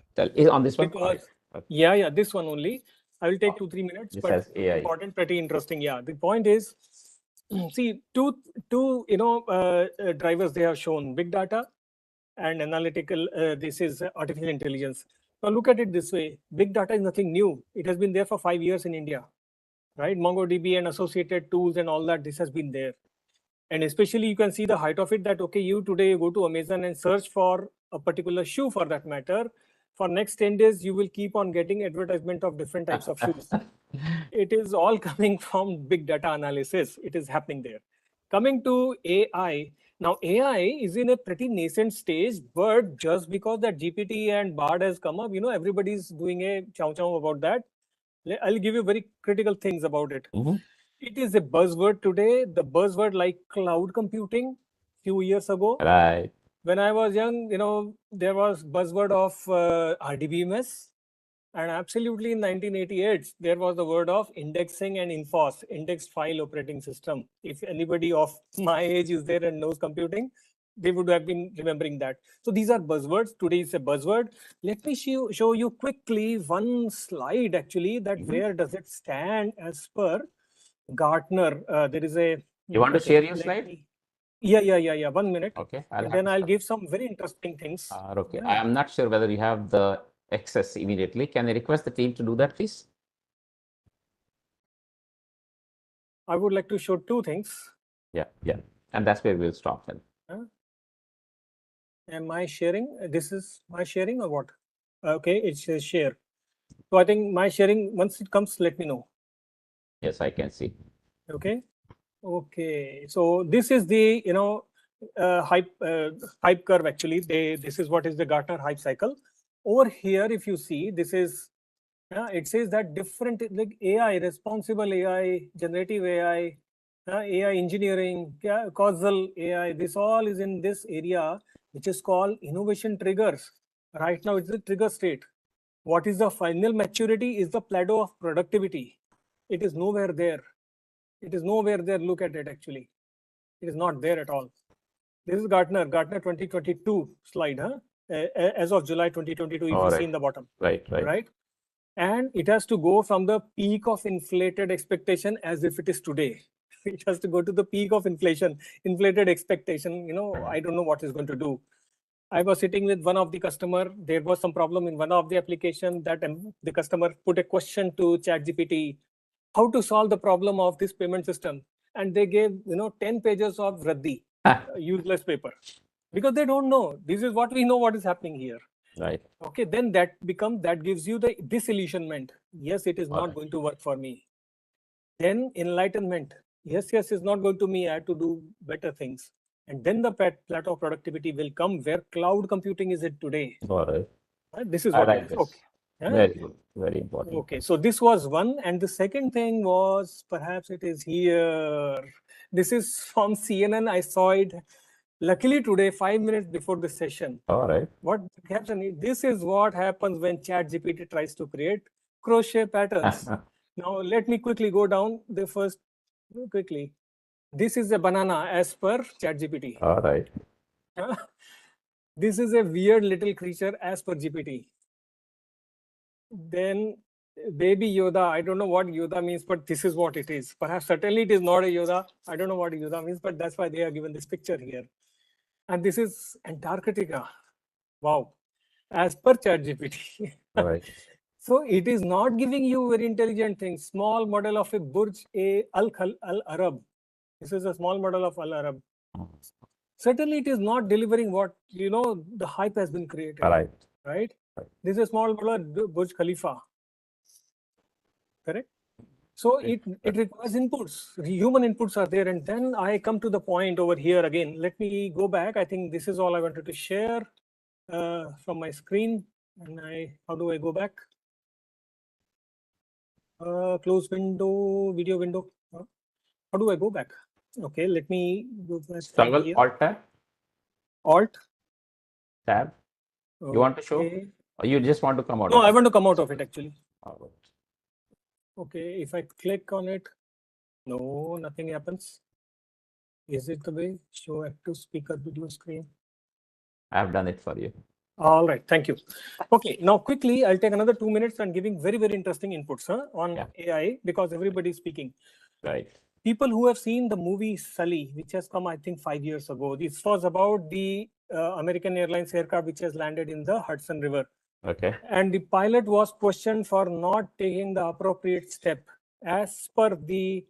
On this one? Because, yeah, this one only. I will take 2-3 minutes, This but has AI. important, pretty interesting. Yeah, the point is, see, two drivers they have shown: big data and analytical. This is artificial intelligence. Now look at it this way: big data is nothing new. It has been there for 5 years in India, right? MongoDB and associated tools and all that. This has been there, and especially you can see the height of it. That okay, you today go to Amazon and search for a particular shoe, for that matter. For next 10 days, you will keep on getting advertisement of different types of shoes. It is all coming from big data analysis. It is happening there. Coming to AI, now AI is in a pretty nascent stage, but just because that GPT and Bard has come up, everybody's doing a chow chow about that. I'll give you very critical things about it. It is a buzzword today. The buzzword like cloud computing few years ago. Right. When I was young, there was buzzword of RDBMS. And absolutely in 1988, there was the word of indexing and INFOS, indexed file operating system. If anybody of my age is there and knows computing, they would have been remembering that. So these are buzzwords. Today is a buzzword. Let me show you quickly one slide actually that where does it stand as per Gartner. There is a... You want to share your slide? Yeah. 1 minute. Okay. And then I'll give some very interesting things. Okay. Yeah. I am not sure whether you have the access immediately. Can I request the team to do that, please? I would like to show two things. Yeah. And that's where we'll stop then. Am I sharing? This is my sharing or what? Okay, it says share. So I think my sharing, once it comes, let me know. Yes, I can see. Okay. So this is the hype curve actually. This is what is the Gartner hype cycle. Over here, if you see, this is it says that different like AI, responsible AI, generative AI, AI engineering, causal AI. This all is in this area, which is called innovation triggers. Right now, it's the trigger state. What is the final maturity is the plateau of productivity. It is nowhere there. It is nowhere there. Look at it actually. It is not there at all. This is Gartner 2022 slide, as of July 2022, if you see in the bottom. Right. And it has to go from the peak of inflated expectation as if it is today. It has to go to the peak of inflated expectation. I don't know what it's going to do. I was sitting with one of the customer. There was some problem in one of the application that the customer put a question to ChatGPT, how to solve the problem of this payment system. And they gave, 10 pages of Raddi, useless paper, because they don't know. This is what we know what is happening here. Right. Okay, then that gives you the disillusionment. Yes, it is not going to work for me. Then enlightenment. Yes, it's not going to me. I have to do better things. And then the plateau of productivity will come where cloud computing is it today. All right. This is what it is. Okay. Very good. Very important. Okay, so this was one. And the second thing was, perhaps it is here. This is from CNN. I saw it luckily today, 5 minutes before the session. All right. What happened? This is what happens when ChatGPT tries to create crochet patterns. Now, let me quickly go down the first quickly. This is a banana as per ChatGPT. All right. This is a weird little creature as per GPT. Then baby Yoda, I don't know what Yoda means, but this is what it is. Perhaps certainly it is not a Yoda. I don't know what Yoda means, but that's why they are given this picture here. And this is Antarctica. Wow. As per ChatGPT. Right. So it is not giving you very intelligent things. Small model of a Burj Al Arab. This is a small model of Al Arab. Certainly it is not delivering what, the hype has been created. Right. Right? This is a small model of Burj Khalifa. Correct? So it requires inputs. Human inputs are there. And then I come to the point over here again. Let me go back. I think this is all I wanted to share from my screen. And how do I go back? Close window, video window. How do I go back? Okay, let me go back. Toggle Alt tab. Alt tab. You want to show? Or you just want to come out? No, I want to come out of it actually. All right. Okay, if I click on it, no, nothing happens. Is it the way? Show active speaker video screen. I have done it for you. All right, thank you. Okay, now quickly, I'll take another 2 minutes and giving very, very interesting inputs on AI because everybody is speaking. Right. People who have seen the movie Sully, which has come, I think, 5 years ago. This was about the American Airlines aircraft which has landed in the Hudson River. Okay. And the pilot was questioned for not taking the appropriate step. As per the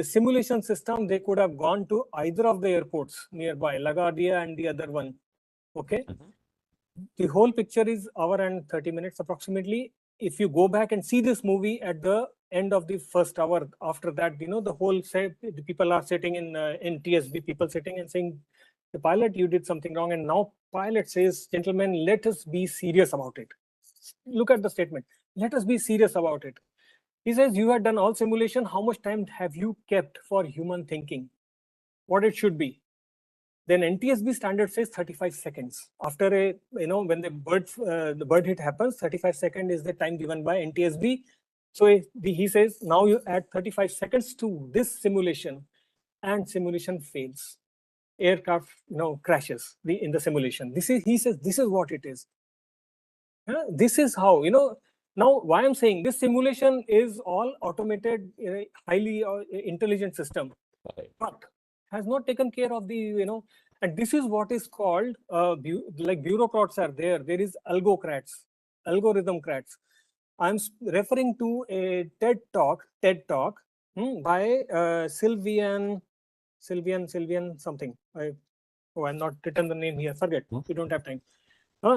simulation system, they could have gone to either of the airports nearby, LaGuardia and the other one. Okay. The whole picture is hour and 30 minutes approximately. If you go back and see this movie at the end of the first hour, after that, the whole set, the people are sitting in TSB, people sitting and saying, the pilot, you did something wrong. And now pilot says, gentlemen, let us be serious about it. Look at the statement. Let us be serious about it. He says, you had done all simulation. How much time have you kept for human thinking? What it should be? Then NTSB standard says 35 seconds. After when the bird hit happens, 35 seconds is the time given by NTSB. So he says, now you add 35 seconds to this simulation and simulation fails. Aircraft, crashes in the simulation. He says, this is what it is. This is how, now why I'm saying this simulation is all automated, highly intelligent system, but has not taken care of the, and this is what is called, like bureaucrats are there. There is algorithmcrats. I'm referring to a TED talk by Sylvian something. I'm not written the name here. Forget. We don't have time.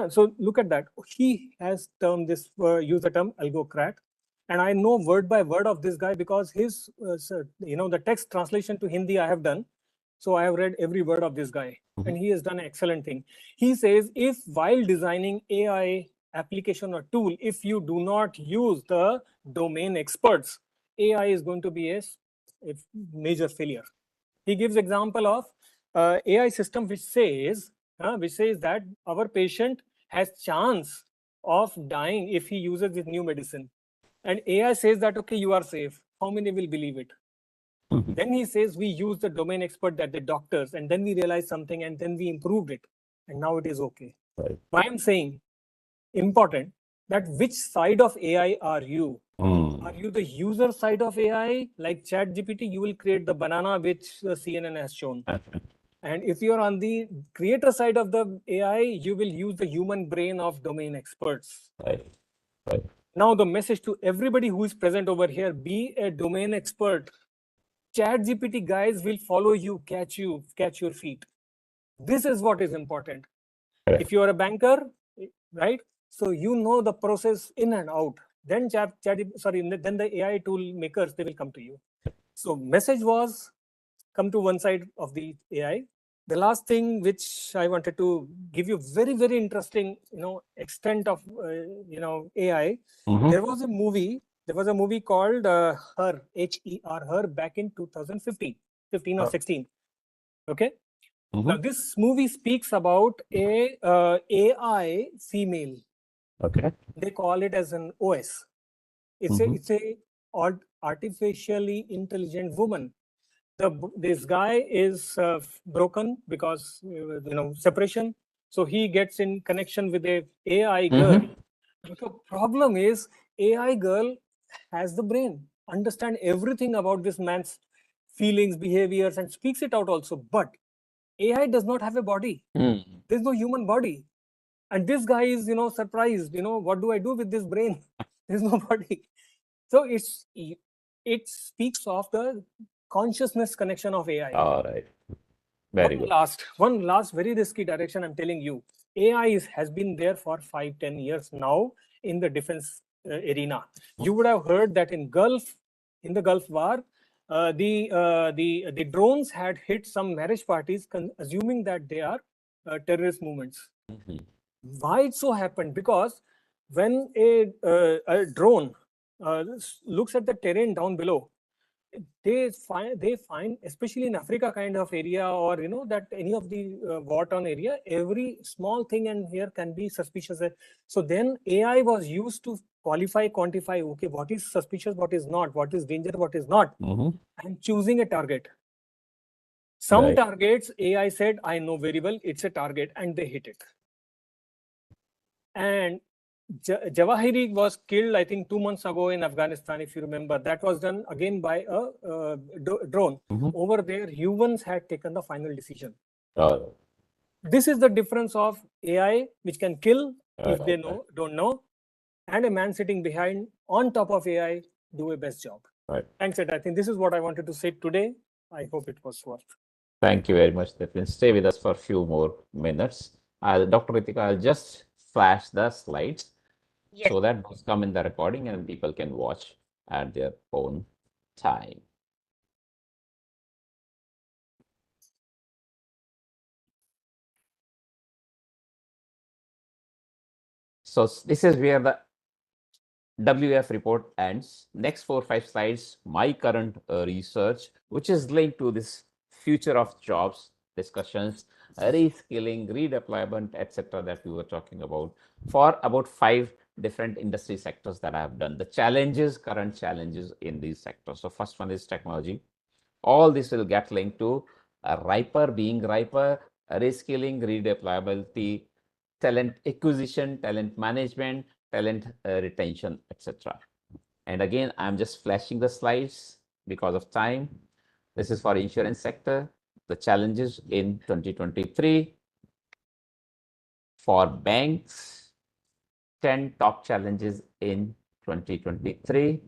So look at that. He has termed this use the term algocrat, and I know word by word of this guy because his the text translation to Hindi I have done. So I have read every word of this guy, and he has done an excellent thing. He says if while designing AI application or tool, if you do not use the domain experts, AI is going to be a major failure. He gives example of AI system which says that our patient has chance of dying if he uses this new medicine. And AI says that, okay, you are safe. How many will believe it? Then he says we use the domain expert, that the doctors, and then we realized something and then we improved it. And now it is okay. Right. Why I'm saying important that which side of AI are you? Are you the user side of AI? Like ChatGPT, you will create the banana which CNN has shown. And if you're on the creator side of the AI, you will use the human brain of domain experts. Right. Now the message to everybody who is present over here, be a domain expert. ChatGPT guys will follow you, catch your feet. This is what is important. Correct. If you are a banker, right? So you know the process in and out. Then then the AI tool makers, they will come to you. So message was come to one side of the AI. The last thing which I wanted to give you very, very interesting, extent of, AI. There was a movie called Her, H-E-R, Her, back in 2015 or 16. Okay. Now this movie speaks about a AI female. Okay. They call it as an OS. It's a artificially intelligent woman. This guy is broken because separation, so he gets in connection with a AI girl. But the problem is AI girl has the brain, understand everything about this man's feelings, behaviors, and speaks it out also. But AI does not have a body. There's no human body. And this guy is, surprised, what do I do with this brain? There's no body. So it speaks of the consciousness connection of AI. All right. Very good. One last very risky direction I'm telling you. AI has been there for 5-10 years now in the defense arena. You would have heard that in the Gulf War, the drones had hit some marriage parties, assuming that they are terrorist movements. Why it so happened? Because when a drone looks at the terrain down below, they find, especially in Africa kind of area, or that any of the war-torn area, every small thing and here can be suspicious. So then AI was used to quantify, okay, what is suspicious, what is not, what is danger, what is not, and choosing a target. Some targets AI said, I know very well it's a target, and they hit it. And Jawahiri was killed, I think, 2 months ago in Afghanistan, if you remember. That was done again by a drone. Over there, humans had taken the final decision. This is the difference of AI, which can kill if they don't know, and a man sitting behind on top of AI do a best job. Thanks, Ed. I think this is what I wanted to say today. I hope it was worth. Thank you very much, Dipin. Stay with us for a few more minutes. Dr. Ritika, I'll just flash the slides so that those come in the recording and people can watch at their own time. So this is where the WF report ends. Next 4 or 5 slides, my current research, which is linked to this future of jobs discussions, reskilling, redeployment, etc. that we were talking about for about 5 different industry sectors that I have done. The challenges, current challenges in these sectors. So first one is technology. All this will get linked to being riper, reskilling, redeployability, talent acquisition, talent management, talent retention, etc. And again, I'm just flashing the slides because of time. This is for insurance sector, the challenges in 2023. For banks, 10 top challenges in 2023.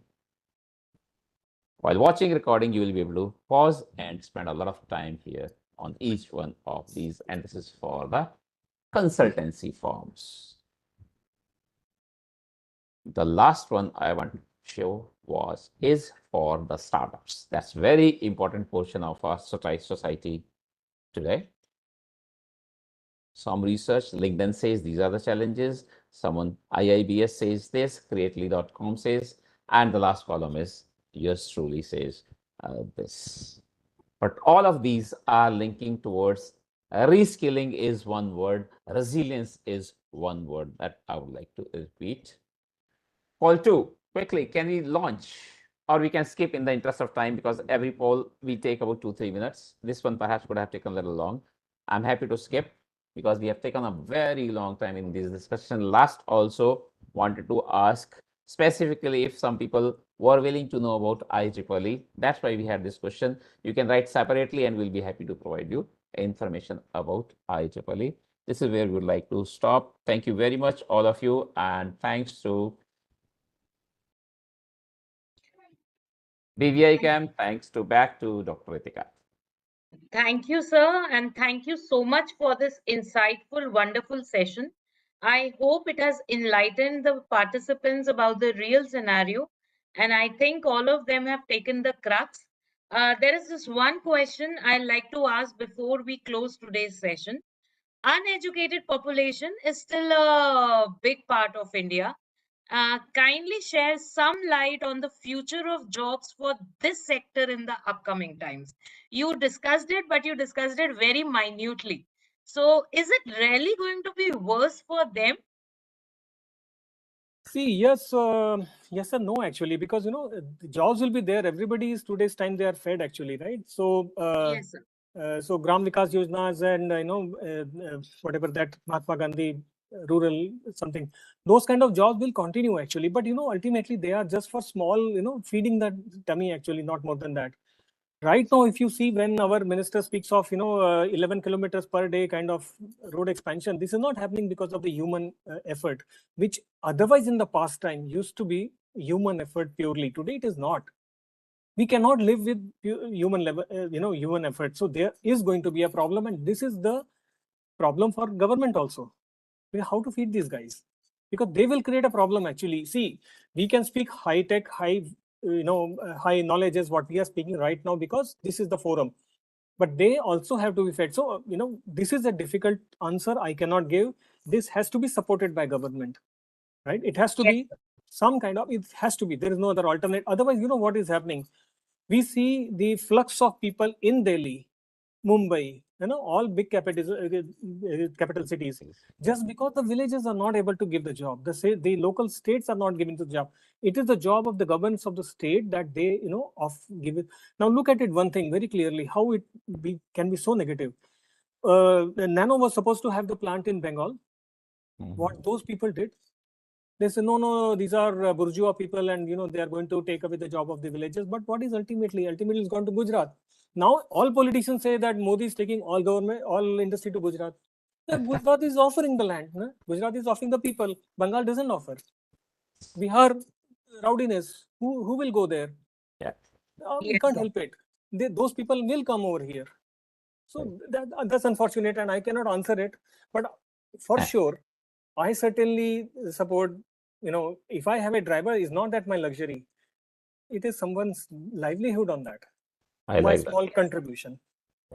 While watching recording, you will be able to pause and spend a lot of time here on each one of these. And this is for the consultancy firms. The last one I want to show is for the startups. That's very important portion of our society today. Some research, LinkedIn says these are the challenges. Someone, IIBS says this, creately.com says, and the last column is yours truly says this. But all of these are linking towards reskilling is one word, resilience is one word that I would like to repeat. Poll 2, quickly, can we launch? Or we can skip in the interest of time because every poll we take about 2-3 minutes. This one perhaps could have taken a little long. I'm happy to skip because we have taken a very long time in this discussion. Last also wanted to ask specifically if some people were willing to know about IEEE. That's why we had this question. You can write separately and we'll be happy to provide you information about IEEE. This is where we would like to stop. Thank you very much, all of you, and thanks to BVI Camp. Thanks back to Dr. Ritika. Thank you, sir, and thank you so much for this insightful, wonderful session. I hope it has enlightened the participants about the real scenario, and I think all of them have taken the crux. There is this one question I'd like to ask before we close today's session. Uneducated population is still a big part of India. Kindly share some light on the future of jobs for this sector in the upcoming times. You discussed it, but you discussed it very minutely. So is it really going to be worse for them? See, yes, yes and no, actually, because, you know, the jobs will be there. Everybody is today's time, they are fed, actually, right? So, Yes, sir. so Gram Vikas Yojanas and, whatever that Mahatma Gandhi rural something, those kind of jobs will continue, actually. But, you know, ultimately, they are just for small, you know, feeding the tummy, actually, not more than that. Right now, if you see when our minister speaks of 11 kilometers per day kind of road expansion, this is not happening because of the human effort, which otherwise in the past time used to be human effort purely. Today it is not. We cannot live with human level, human effort. So there is going to be a problem, and this is the problem for government also. How to feed these guys, because they will create a problem, actually. See, we can speak high tech, high knowledge is what we are speaking right now because this is the forum, but they also have to be fed. So this is a difficult answer I cannot give. This has to be supported by government, right? It has to Yes, be some kind of, it has to be, there is no other alternate. Otherwise, you know what is happening? We see the flux of people in Delhi, Mumbai, all big capital cities, just because the villages are not able to give the job. The local states are not giving the job. It is the job of the governments of the state that they, give it. Now look at it one thing very clearly, how it can be so negative. Nano was supposed to have the plant in Bengal. What those people did, they say, no, these are bourgeois people, and they are going to take away the job of the villagers. But what is ultimately it's gone to Gujarat. Now all politicians say that Modi is taking all government, all industry to Gujarat. Gujarat is offering the land. No? Gujarat is offering the people. Bengal doesn't offer. Bihar, rowdiness. Who will go there? Yeah. We Yes, can't sir. help it. Those people will come over here. So that's unfortunate, and I cannot answer it. But for sure, I certainly support. If I have a driver, it's not that my luxury. It is someone's livelihood on that. I My like that. small contribution.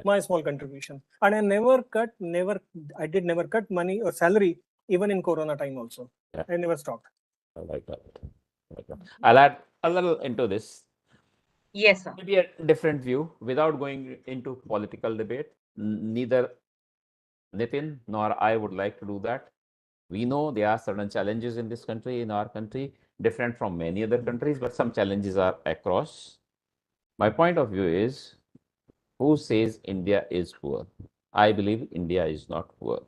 My small contribution. And I never cut money or salary even in Corona time also. Yeah. I never stopped. I like that. I'll add a little into this. Yes, sir. Maybe a different view without going into political debate. Neither Nitin nor I would like to do that. We know there are certain challenges in this country, in our country, different from many other countries, but some challenges are across. My point of view is, who says India is poor? I believe India is not poor.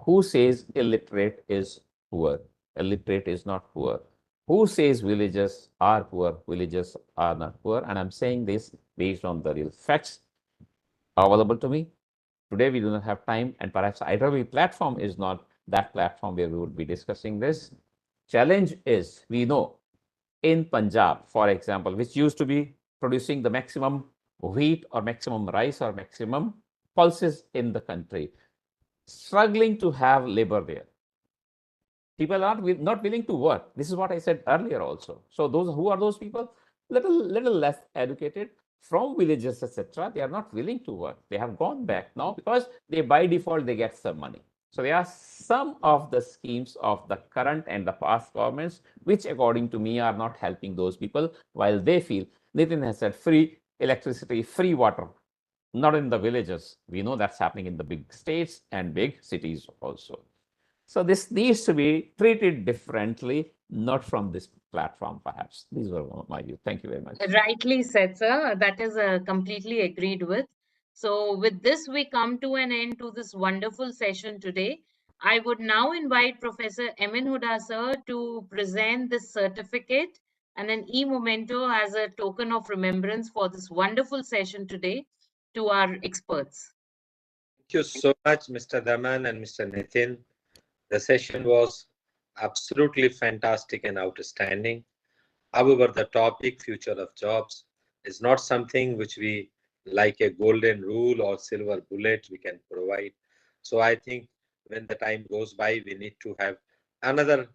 Who says illiterate is poor? Illiterate is not poor. Who says villagers are poor? Villagers are not poor. And I'm saying this based on the real facts available to me. Today, we do not have time, and perhaps IEEE platform is not that platform where we would be discussing this. Challenge is, we know in Punjab, for example, which used to be producing the maximum wheat or maximum rice or maximum pulses in the country, struggling to have labor there. People are not willing to work. This is what I said earlier also. So those who are those people, little less educated from villages, etc. They are not willing to work. They have gone back now because they by default they get some money. So there are some of the schemes of the current and the past governments which, according to me, are not helping those people, while they feel, Nitin has said, free electricity, free water, not in the villages. We know that's happening in the big states and big cities also. So this needs to be treated differently, not from this platform, perhaps. These were my views. Thank you very much. Rightly said, sir. That is completely agreed with. So with this, we come to an end to this wonderful session today. I would now invite Professor Emin Huda, sir, to present this certificate and an e-memento as a token of remembrance for this wonderful session today to our experts. Thank you so much, Mr. Daman and Mr. Nitin. The session was absolutely fantastic and outstanding. However, the topic, future of jobs, is not something which we, like a golden rule or silver bullet, we can provide. So I think when the time goes by, we need to have another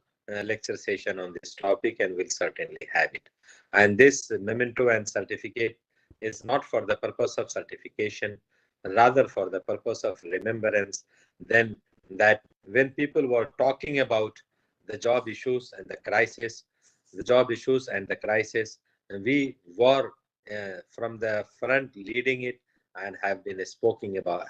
lecture session on this topic, and we'll certainly have it. And this memento and certificate is not for the purpose of certification, rather for the purpose of remembrance. Then that when people were talking about the job issues and the crisis, we were from the front leading it, and have been speaking about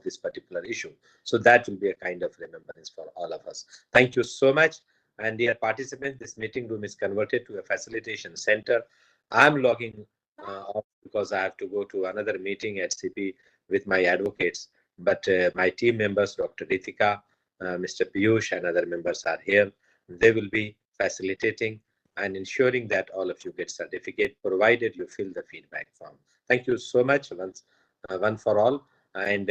this particular issue. So that will be a kind of remembrance for all of us. Thank you so much. And dear participants, this meeting room is converted to a facilitation center. I'm logging off because I have to go to another meeting at CP with my advocates. But my team members, Dr. Ritika, Mr. Piyush, and other members are here. They will be facilitating and ensuring that all of you get certificate, provided you fill the feedback form. Thank you so much, one for all. And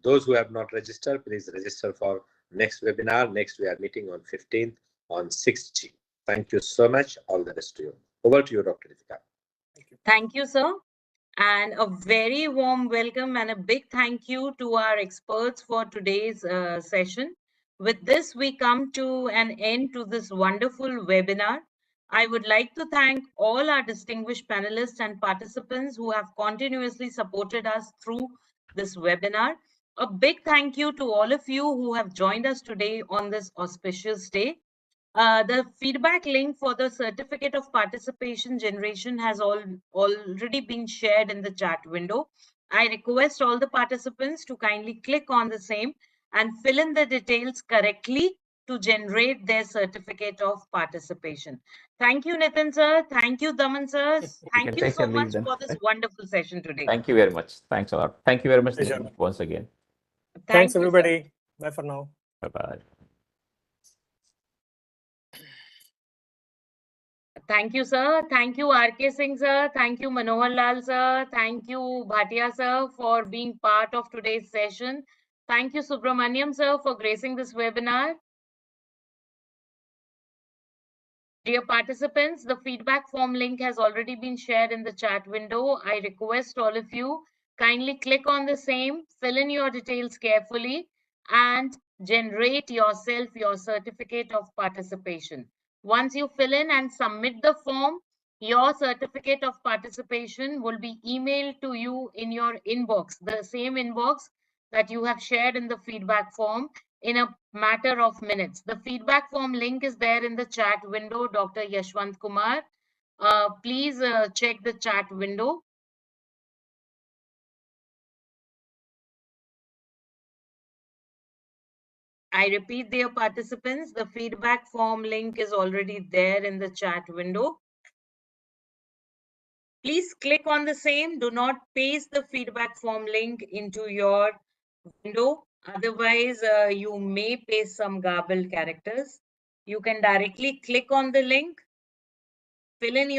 those who have not registered, please register for next webinar. Next, we are meeting on 15th on 6G. Thank you so much. All the best to you. Over to you, Dr. Ritika. Thank you, sir. And a very warm welcome and a big thank you to our experts for today's session. With this, we come to an end to this wonderful webinar. I would like to thank all our distinguished panelists and participants who have continuously supported us through this webinar. A big thank you to all of you who have joined us today on this auspicious day. The feedback link for the certificate of participation generation has already been shared in the chat window. I request all the participants to kindly click on the same and fill in the details correctly to generate their certificate of participation. Thank you, Nitin sir. Thank you, Daman sir. Thank you so much for this wonderful session today. Thank you very much. Thanks a lot. Thank you very much, Pleasure. Nitin, once again. Thanks, you, sir. everybody. Bye for now. Bye-bye. Thank you, sir. Thank you, RK Singh, sir. Thank you, Manohar Lal, sir. Thank you, Bhatia, sir, for being part of today's session. Thank you, Subramaniam, sir, for gracing this webinar. Dear participants, the feedback form link has already been shared in the chat window. I request all of you kindly click on the same, fill in your details carefully, and generate yourself your certificate of participation. Once you fill in and submit the form, your certificate of participation will be emailed to you in your inbox, the same inbox that you have shared in the feedback form, in a matter of minutes. The feedback form link is there in the chat window, Dr. Yashwant Kumar. Please check the chat window. I repeat, dear participants, the feedback form link is already there in the chat window. Please click on the same. Do not paste the feedback form link into your window. Otherwise, you may paste some garbled characters. You can directly click on the link, fill in your